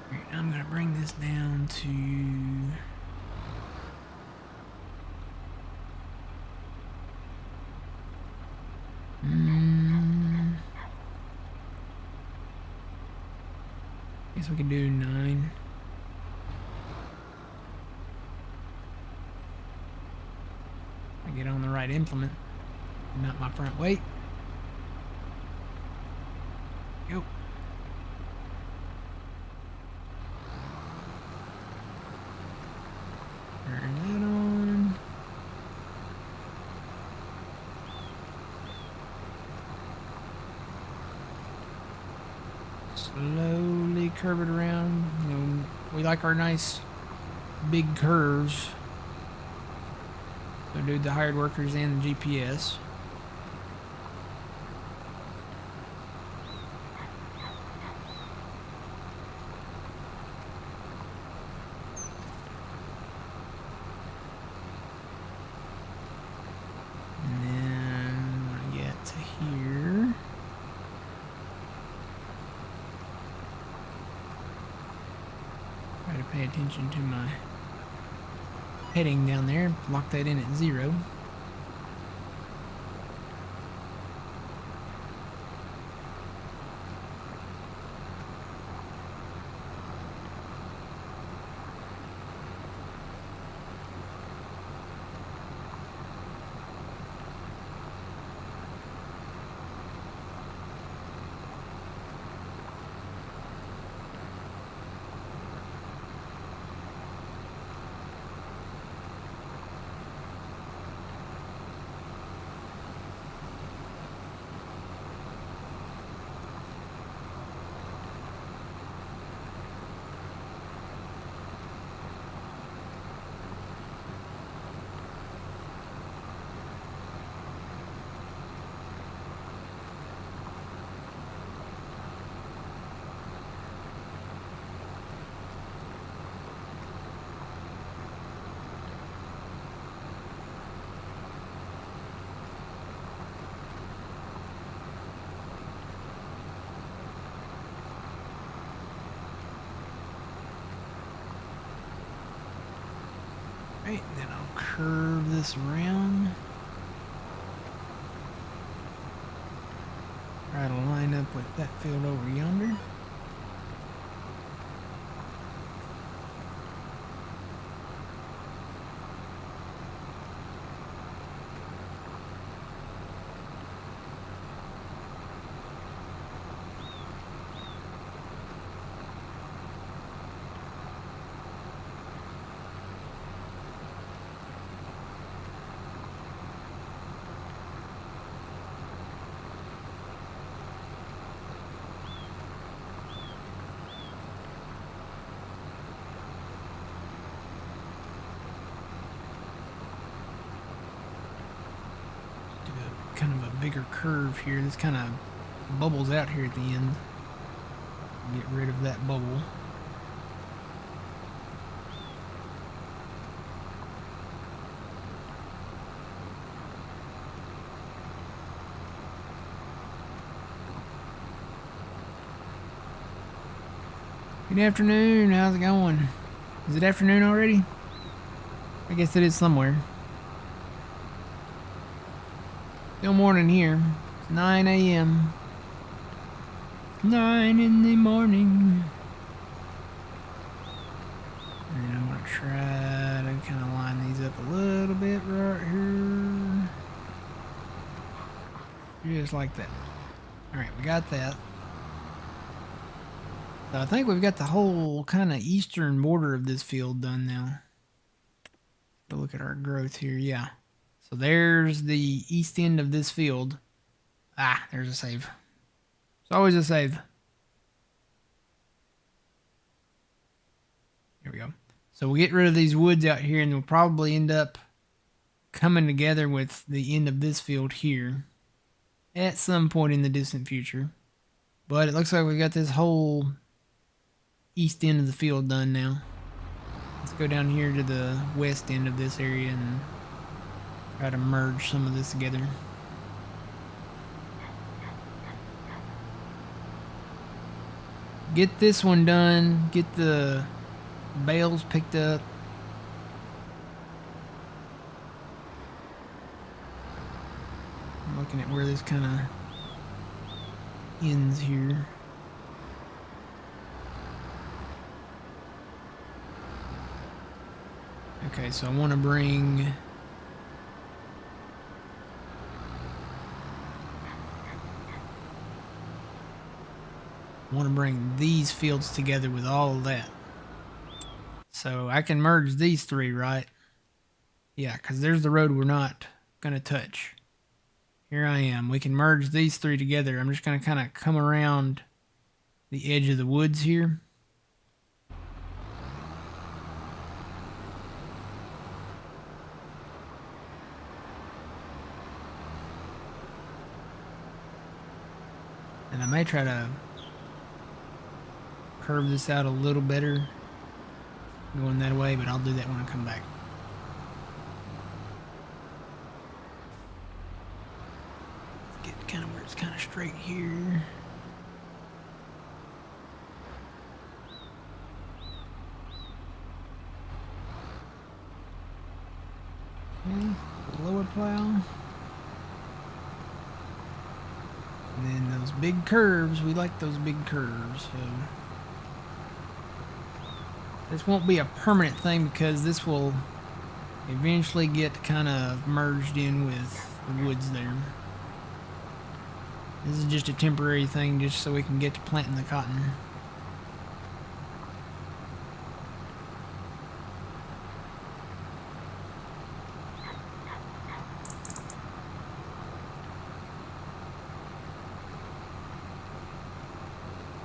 All right, I'm going to bring this down to... guess we can do 9. I get on the right implement, not my front weight. Go. Turn that on. Slowly curve it around. You know, we like our nice big curves. So do the hired workers and the GPS. And then when I get to here, try to pay attention to my heading down there, lock that in at 0. Right, then I'll curve this around. Try to line up with that field over yonder. Kind of a bigger curve here. This kind of bubbles out here at the end. Get rid of that bubble. Good afternoon. How's it going? Is it afternoon already? I guess it is somewhere. Still morning here. It's 9 a.m. 9 in the morning. And I'm gonna try to kind of line these up a little bit right here. Just like that. Alright, we got that. So I think we've got the whole kind of eastern border of this field done now. But look at our growth here, yeah. So there's the east end of this field. Ah, there's a save. It's always a save. Here we go. So we'll get rid of these woods out here and we'll probably end up coming together with the end of this field here at some point in the distant future. But it looks like we got this whole east end of the field done now. Let's go down here to the west end of this area and try to merge some of this together. Get this one done, get the bales picked up. I'm looking at where this kind of ends here. Okay, so I want to bring these fields together with all of that. So I can merge these three, right? Yeah, because there's the road we're not going to touch. Here I am. We can merge these three together. I'm just going to kind of come around the edge of the woods here. And I may try to curve this out a little better going that way, but I'll do that when I come back. Let's get kind of where it's kind of straight here. Okay, lower plow. And then those big curves, we like those big curves, so this won't be a permanent thing because this will eventually get kind of merged in with the woods there. This is just a temporary thing just so we can get to planting the cotton.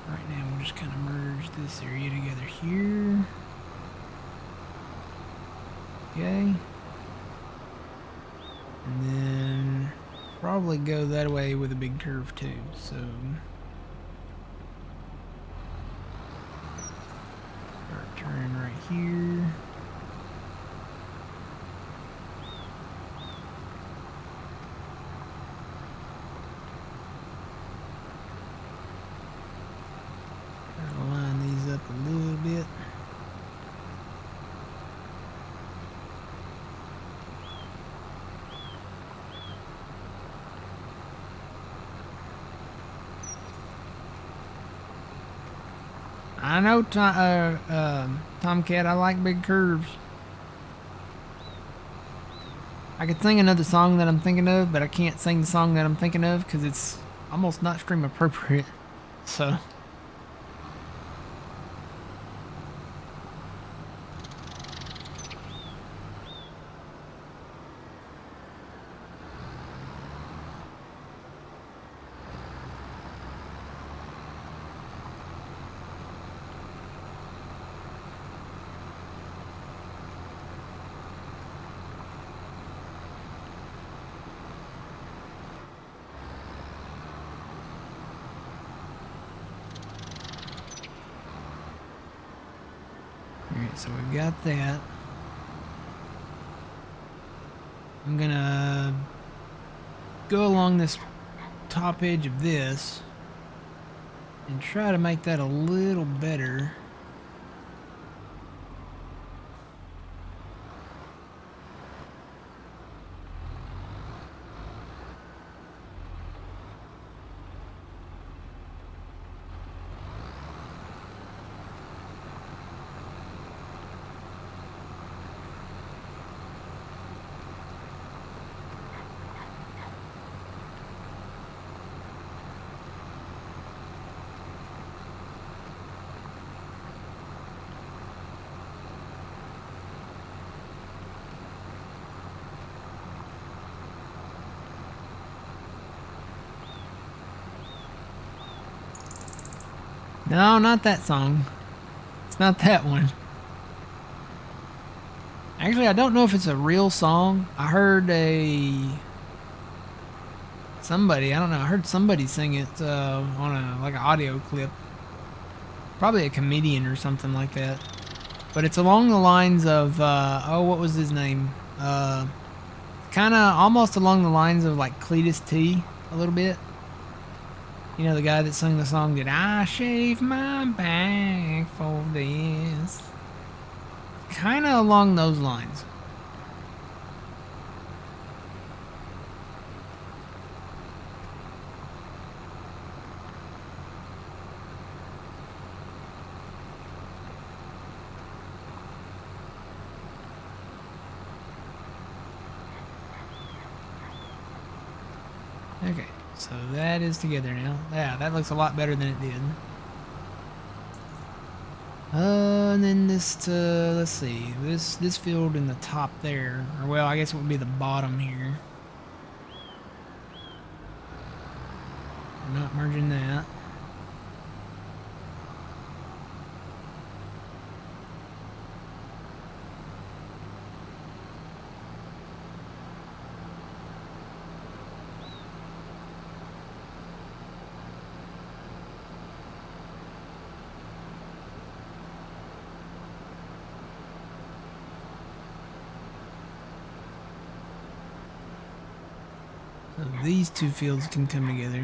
Right now we'll just kind of merge this area together here. Okay. And then probably go that way with a big curve too, so start turning right here. Try to line these up a little bit. I know, Tomcat, I like big curves. I could sing another song that I'm thinking of, but I can't sing the song that I'm thinking of because it's almost not stream appropriate. So alright, so we've got that. I'm gonna go along this top edge of this and try to make that a little better. No, not that song. It's not that one. Actually, I don't know if it's a real song. I heard somebody, I don't know, I heard somebody sing it on a like an audio clip. Probably a comedian or something like that. But it's along the lines of oh, what was his name? Kind of almost along the lines of like Cletus T a little bit. You know, the guy that sung the song, Did I Shave My Back for This? Kind of along those lines. Okay, so that is together now. Yeah, that looks a lot better than it did. And then this, let's see, this field in the top there, or well, I guess it would be the bottom here. I'm not merging that. So these two fields can come together.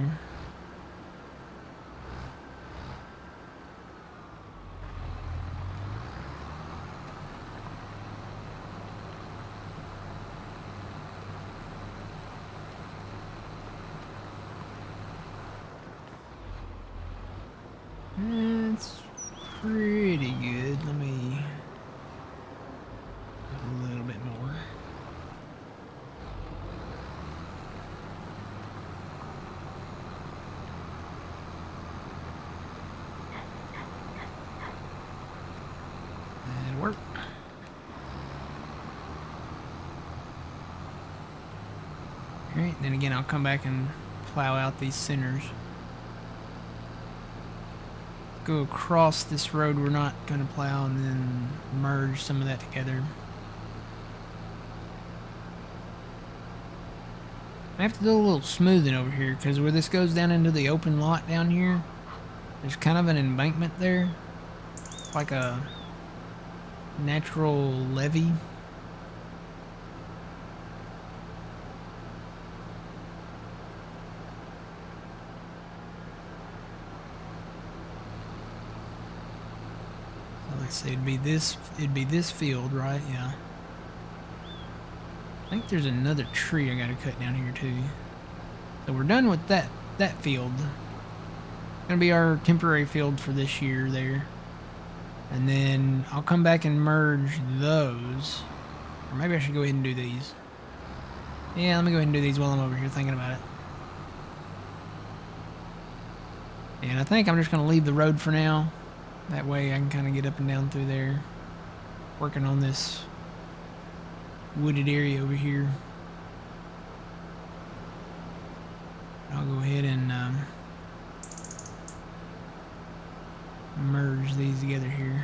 That's pretty good. Let me a little bit more. That'll work. Alright, then again I'll come back and plow out these centers. Go across this road we're not going to plow and then merge some of that together. I have to do a little smoothing over here because where this goes down into the open lot down here, there's kind of an embankment there. It's like a natural levee. Let's see, it'd be this field, right? Yeah. I think there's another tree I gotta cut down here too. So we're done with that field. Gonna be our temporary field for this year there. And then I'll come back and merge those. Or maybe I should go ahead and do these. Yeah, let me go ahead and do these while I'm over here thinking about it. And I think I'm just gonna leave the road for now. That way I can kind of get up and down through there, working on this wooded area over here. I'll go ahead and merge these together here.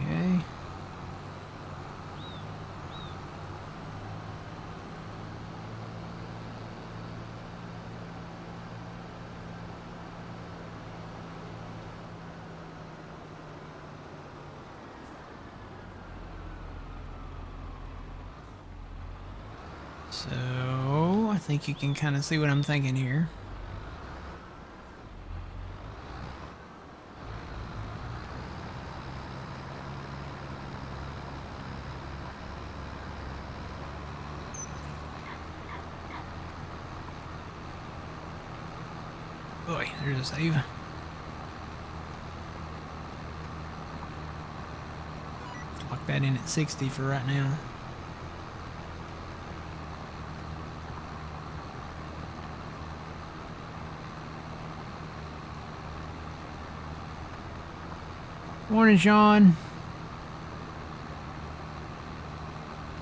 Okay. So, I think you can kind of see what I'm thinking here. there's a save. Lock that in at 60 for right now. Morning, Sean.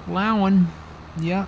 Allowing. Yep.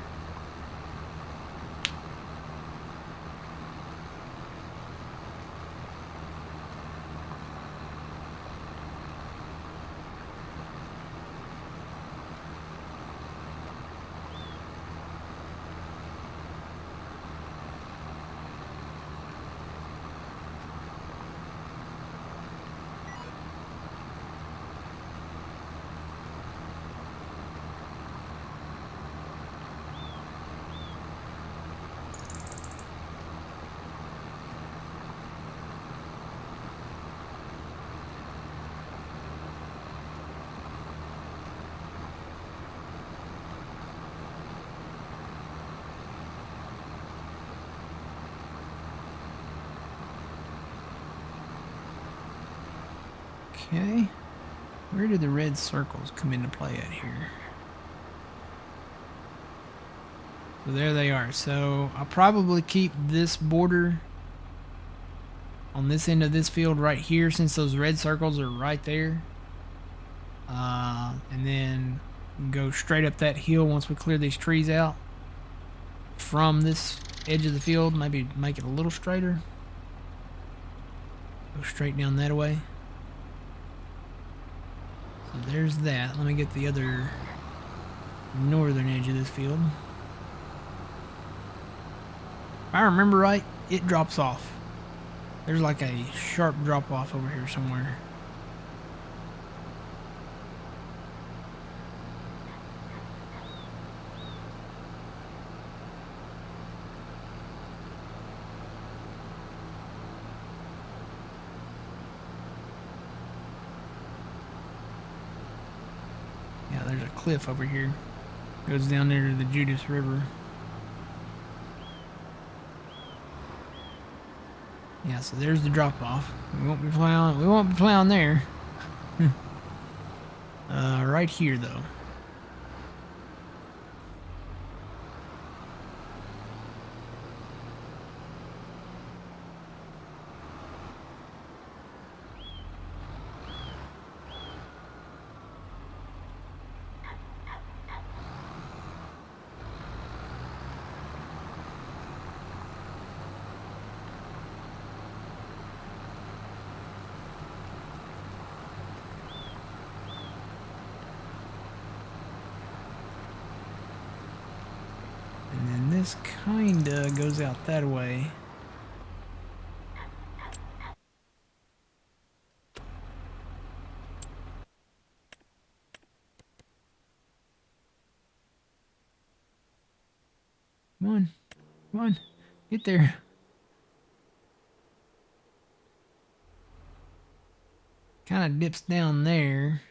Okay. Where do the red circles come into play at here? So there they are. So I'll probably keep this border on this end of this field right here, since those red circles are right there. And then go straight up that hill once we clear these trees out from this edge of the field. Maybe make it a little straighter. Go straight down that way. So there's that. Let me get the other northern edge of this field. If I remember right, it drops off. There's like a sharp drop off over here somewhere. Yeah, there's a cliff over here. Goes down there to the Judith River. Yeah, so there's the drop off. We won't be plowing there. Right here though. This kinda goes out that way. Come on, get there. Kind of dips down there.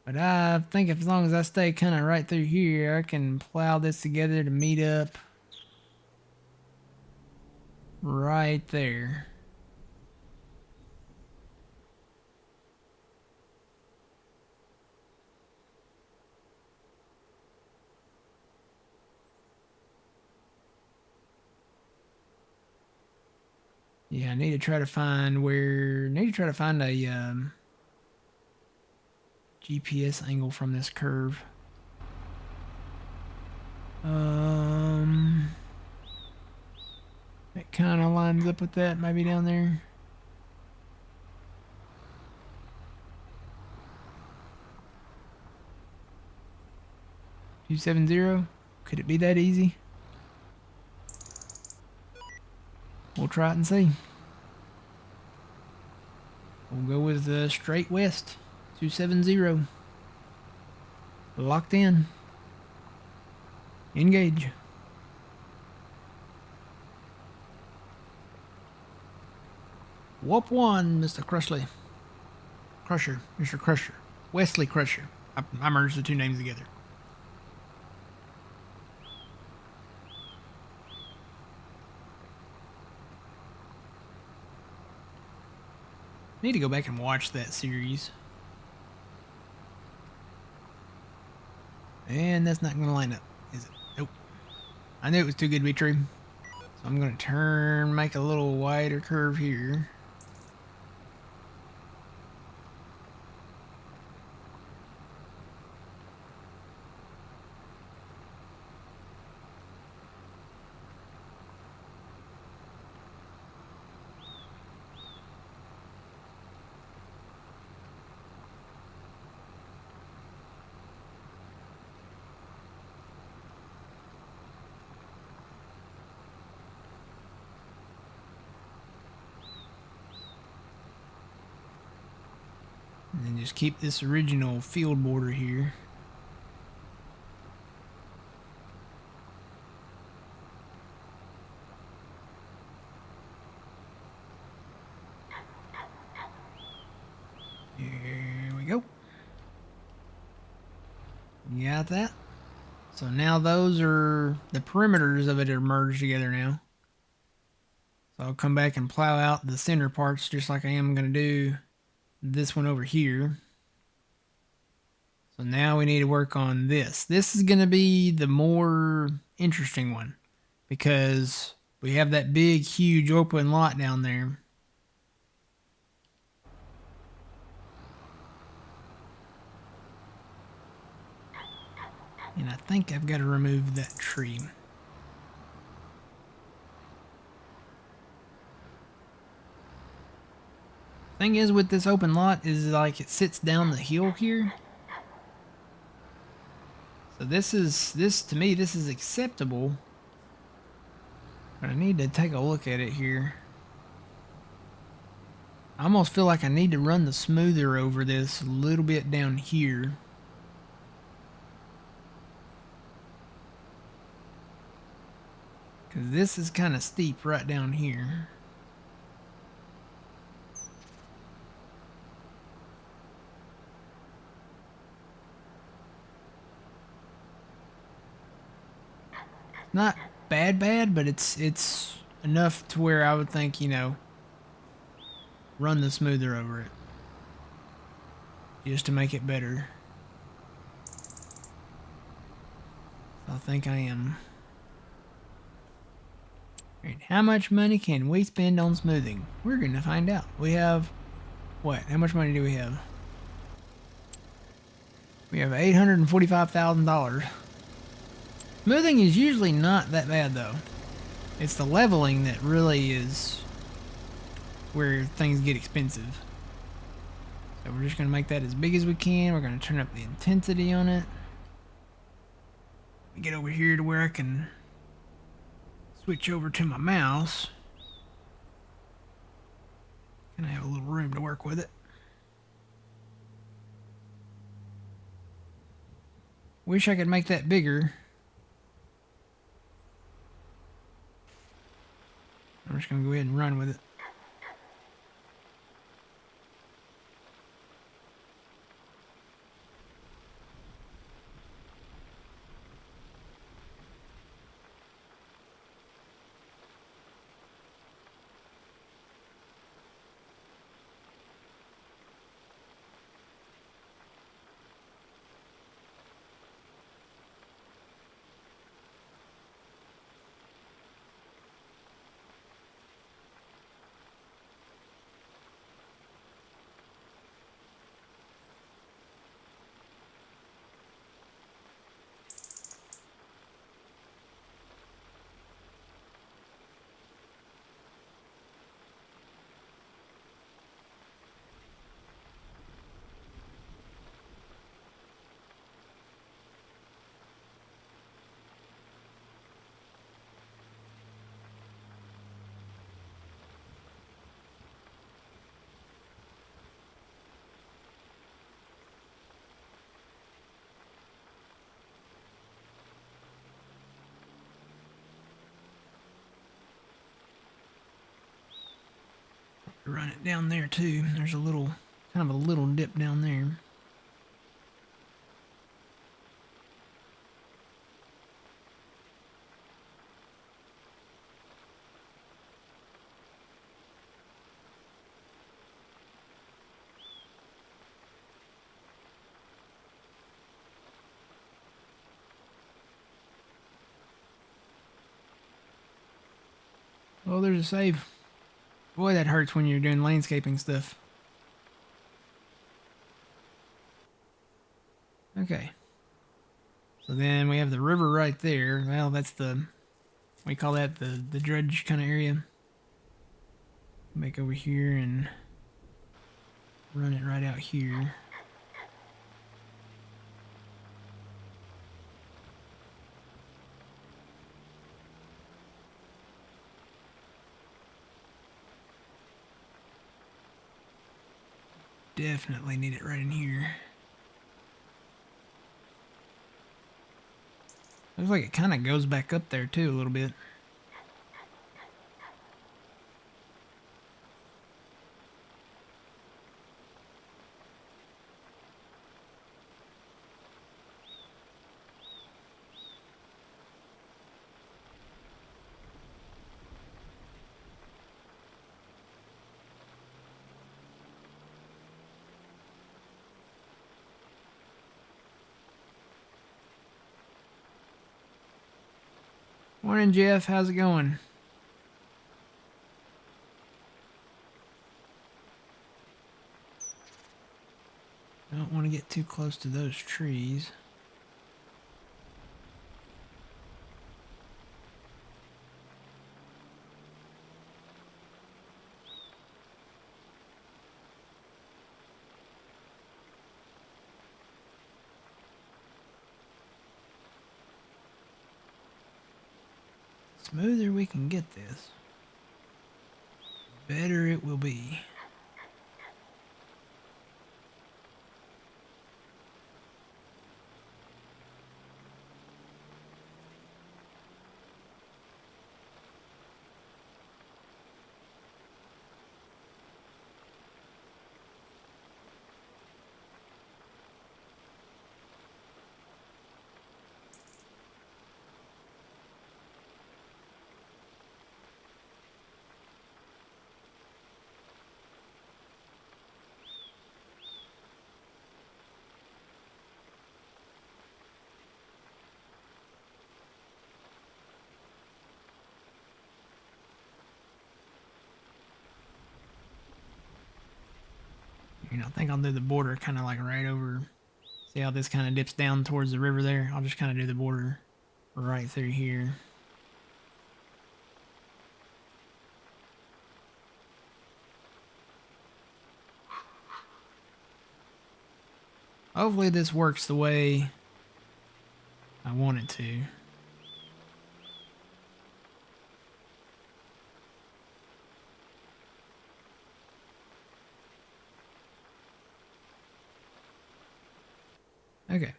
But I think as long as I stay kind of right through here, I can plow this together to meet up right there. Yeah, I need to try to find a GPS angle from this curve. It kind of lines up with that, maybe down there. $270? Could it be that easy? We'll try it and see. We'll go with straight west. 270. Locked in. Engage. Whoop one, Mr. Crushley. Crusher. Mr. Crusher. Wesley Crusher. I merged the two names together. Need to go back and watch that series. And that's not going to line up, is it? Nope. I knew it was too good to be true. So I'm going to make a little wider curve here. And then just keep this original field border here. Here we go. You got that? So now those are the perimeters of it are merged together now. So I'll come back and plow out the center parts just like I am going to do this one over here. So now we need to work on this. This is going to be the more interesting one because we have that big, huge open lot down there. And I think I've got to remove that tree. Thing is with this open lot is like it sits down the hill here. So this to me this is acceptable. But I need to take a look at it here. I almost feel like I need to run the smoother over this a little bit down here. Because this is kind of steep right down here. Not bad, but it's enough to where I would think, you know, run the smoother over it. Just to make it better. I think I am. Alright, how much money can we spend on smoothing? We're gonna find out. We have, what? How much money do we have? We have $845,000. Smoothing is usually not that bad though. It's the leveling that really is where things get expensive. So we're just going to make that as big as we can. We're going to turn up the intensity on it. Get over here to where I can switch over to my mouse. And I have a little room to work with it. Wish I could make that bigger. I'm just going to go ahead and run with it. Run it down there too. There's a little, kind of a little dip down there. Oh, there's a save. Boy, that hurts when you're doing landscaping stuff. Okay. So then we have the river right there. Well, that's we call that the dredge kind of area. Make over here and run it right out here. Definitely need it right in here. Looks like it kind of goes back up there too a little bit. Morning, Jeff. How's it going? Don't want to get too close to those trees. Smoother we can get this, better it will be. I think I'll do the border kind of like right over. See how this kind of dips down towards the river there? I'll just kind of do the border right through here. Hopefully this works the way I want it to. Okay.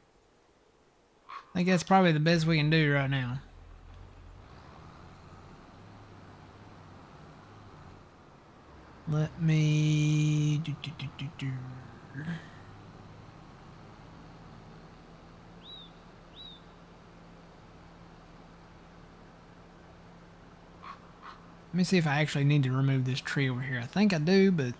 I think that's probably the best we can do right now. Let me... Let me see if I actually need to remove this tree over here. I think I do, but...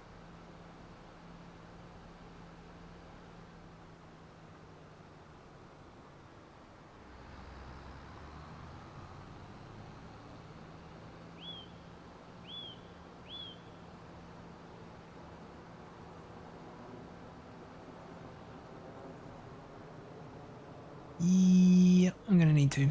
Yep, I'm gonna need to.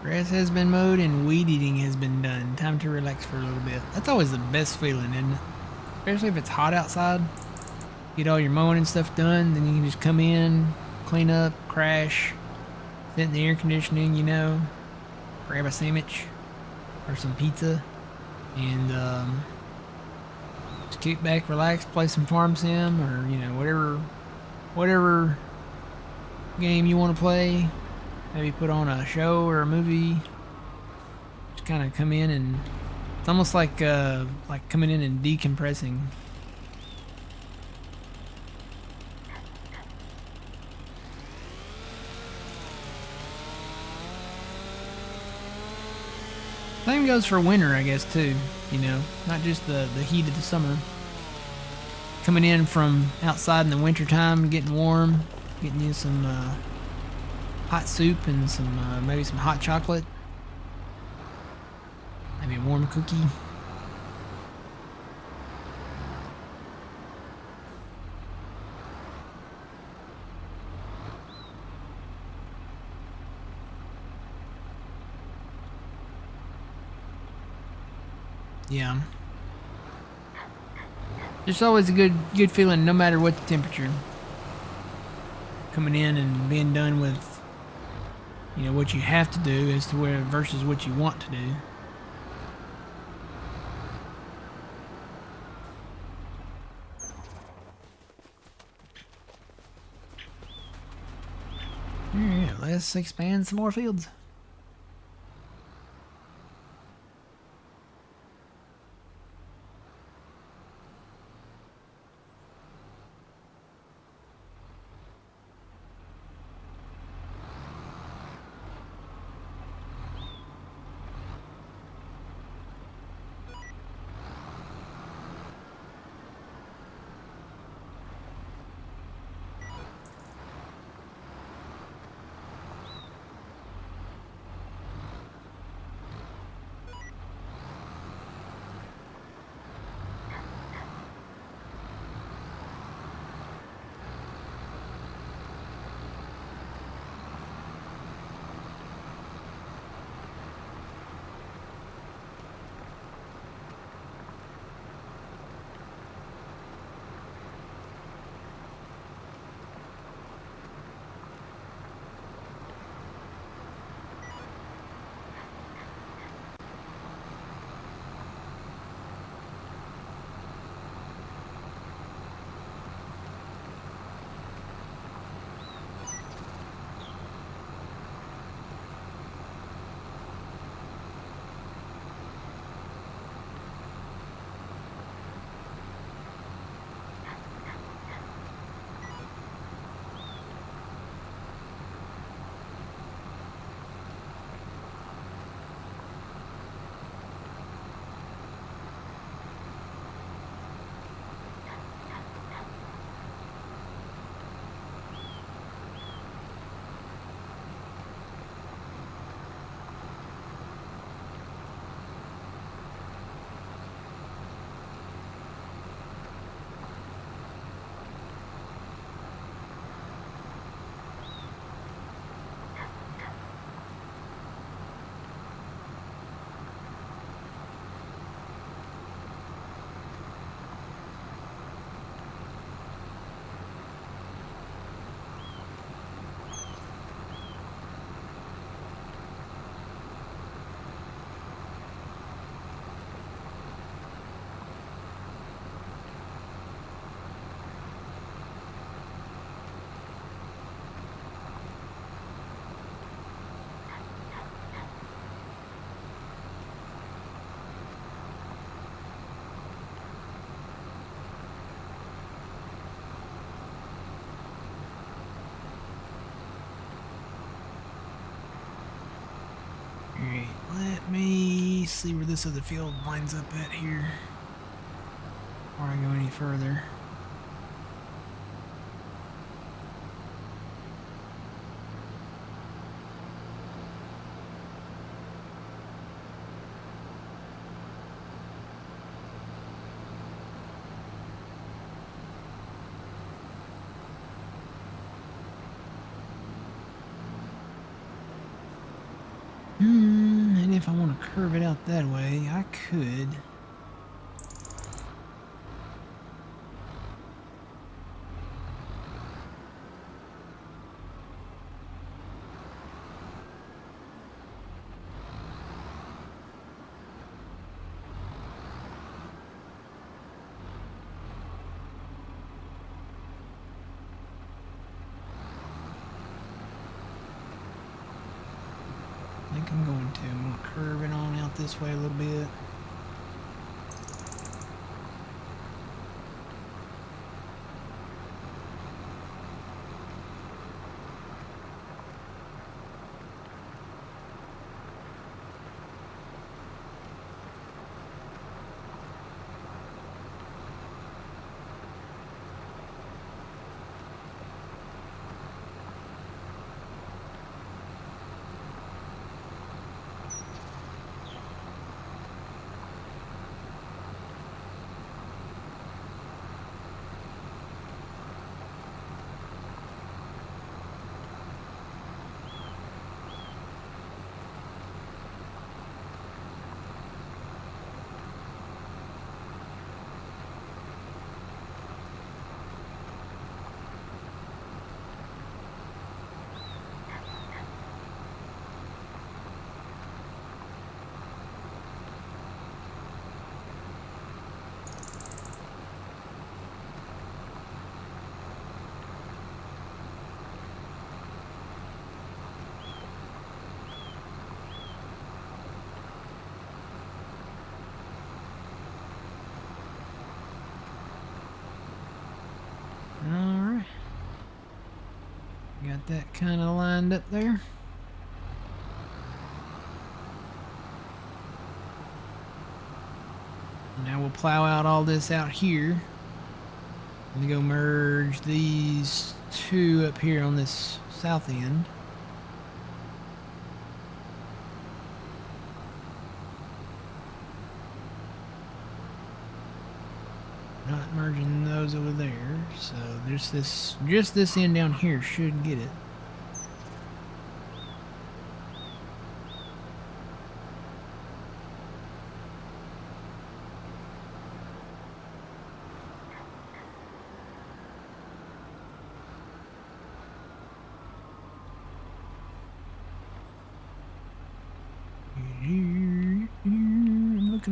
Grass has been mowed and weed eating has been done. Time to relax for a little bit. That's always the best feeling, isn't it? Especially if it's hot outside. Get all your mowing and stuff done, then you can just come in, clean up, crash, sit in the air conditioning, you know, grab a sandwich or some pizza, and just kick back, relax, play some farm sim, or you know, whatever game you want to play. Maybe put on a show or a movie. Just kind of come in, and it's almost like coming in and decompressing. Same goes for winter, I guess, too. You know, not just the heat of the summer. Coming in from outside in the winter time, getting warm, getting you some hot soup and some maybe some hot chocolate, maybe a warm cookie. Yeah. It's always a good feeling no matter what the temperature. Coming in and being done with, you know, what you have to do as to where versus what you want to do. Alright, let's expand some more fields. Alright, let me see where this other field lines up at here before I go any further. And if I want to curve it out that way, I could. I think I'm going to. I'm going to curve it on out this way a little bit. Alright. Got that kind of lined up there. Now we'll plow out all this out here. I'm gonna go merge these two up here on this south end. Not merging those over there, so there's this, just this end down here should get it.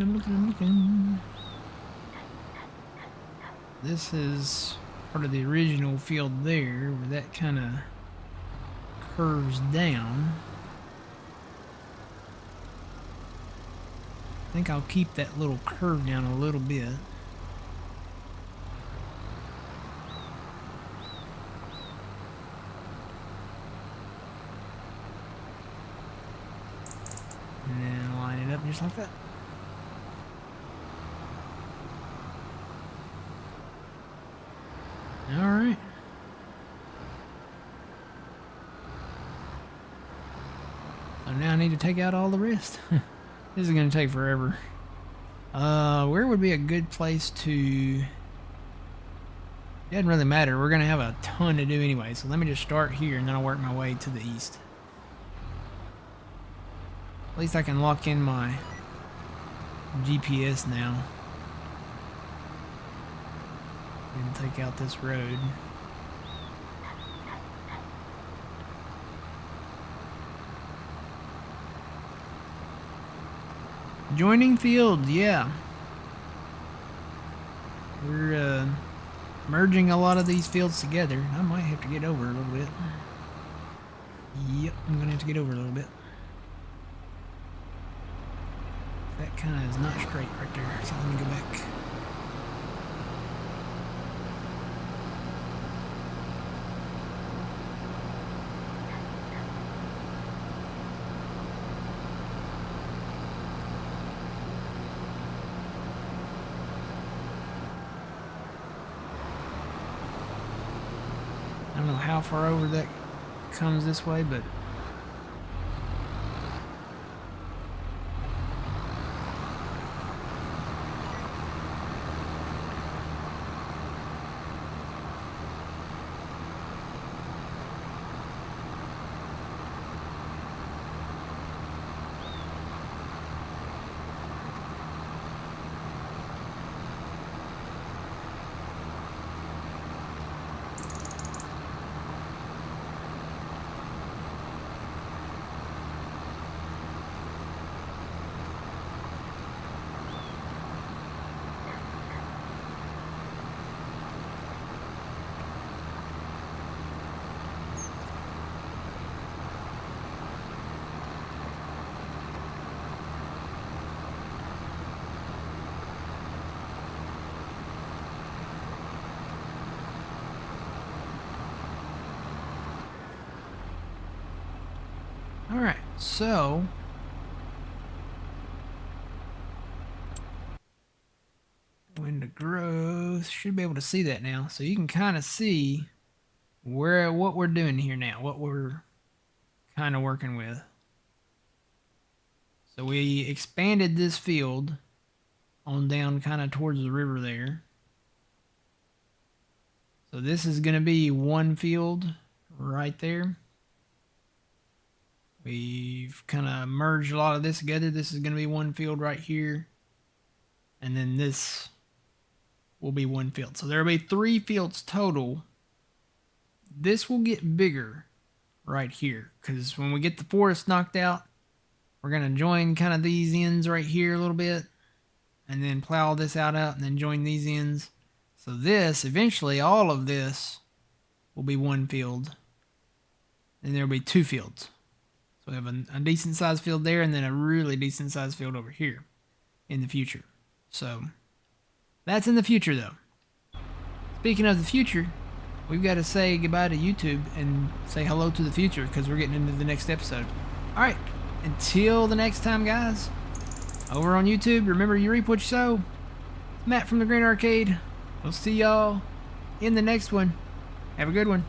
I'm looking. This is part of the original field there, where that kind of curves down. I think I'll keep that little curve down a little bit. And then line it up just like that. Alright. So now I need to take out all the rest. This is going to take forever. Where would be a good place to... It doesn't really matter. We're going to have a ton to do anyway. So let me just start here and then I'll work my way to the east. At least I can lock in my GPS now. And take out this road. Joining fields, yeah. We're merging a lot of these fields together. I might have to get over a little bit. Yep, I'm gonna have to get over a little bit. That kind of is not straight right there, so let me go back. I don't know how far over that comes this way, but Alright, so window growth, should be able to see that now. So you can kind of see what we're doing here now, what we're kind of working with. So we expanded this field on down kind of towards the river there. So this is going to be one field right there. We've kind of merged a lot of this together. This is going to be one field right here. And then this will be one field. So there will be 3 fields total. This will get bigger right here, because when we get the forest knocked out, we're going to join kind of these ends right here a little bit, and then plow this out, and then join these ends. So this, eventually, all of this will be one field, and there will be 2 fields. So we have a decent sized field there, and then a really decent sized field over here in the future. So that's in the future, though. Speaking of the future, we've got to say goodbye to YouTube and say hello to the future, because we're getting into the next episode. All right, until the next time, guys. Over on YouTube, remember, you reap what you sow. It's Matt from the Green Arcade. We'll see y'all in the next one. Have a good one.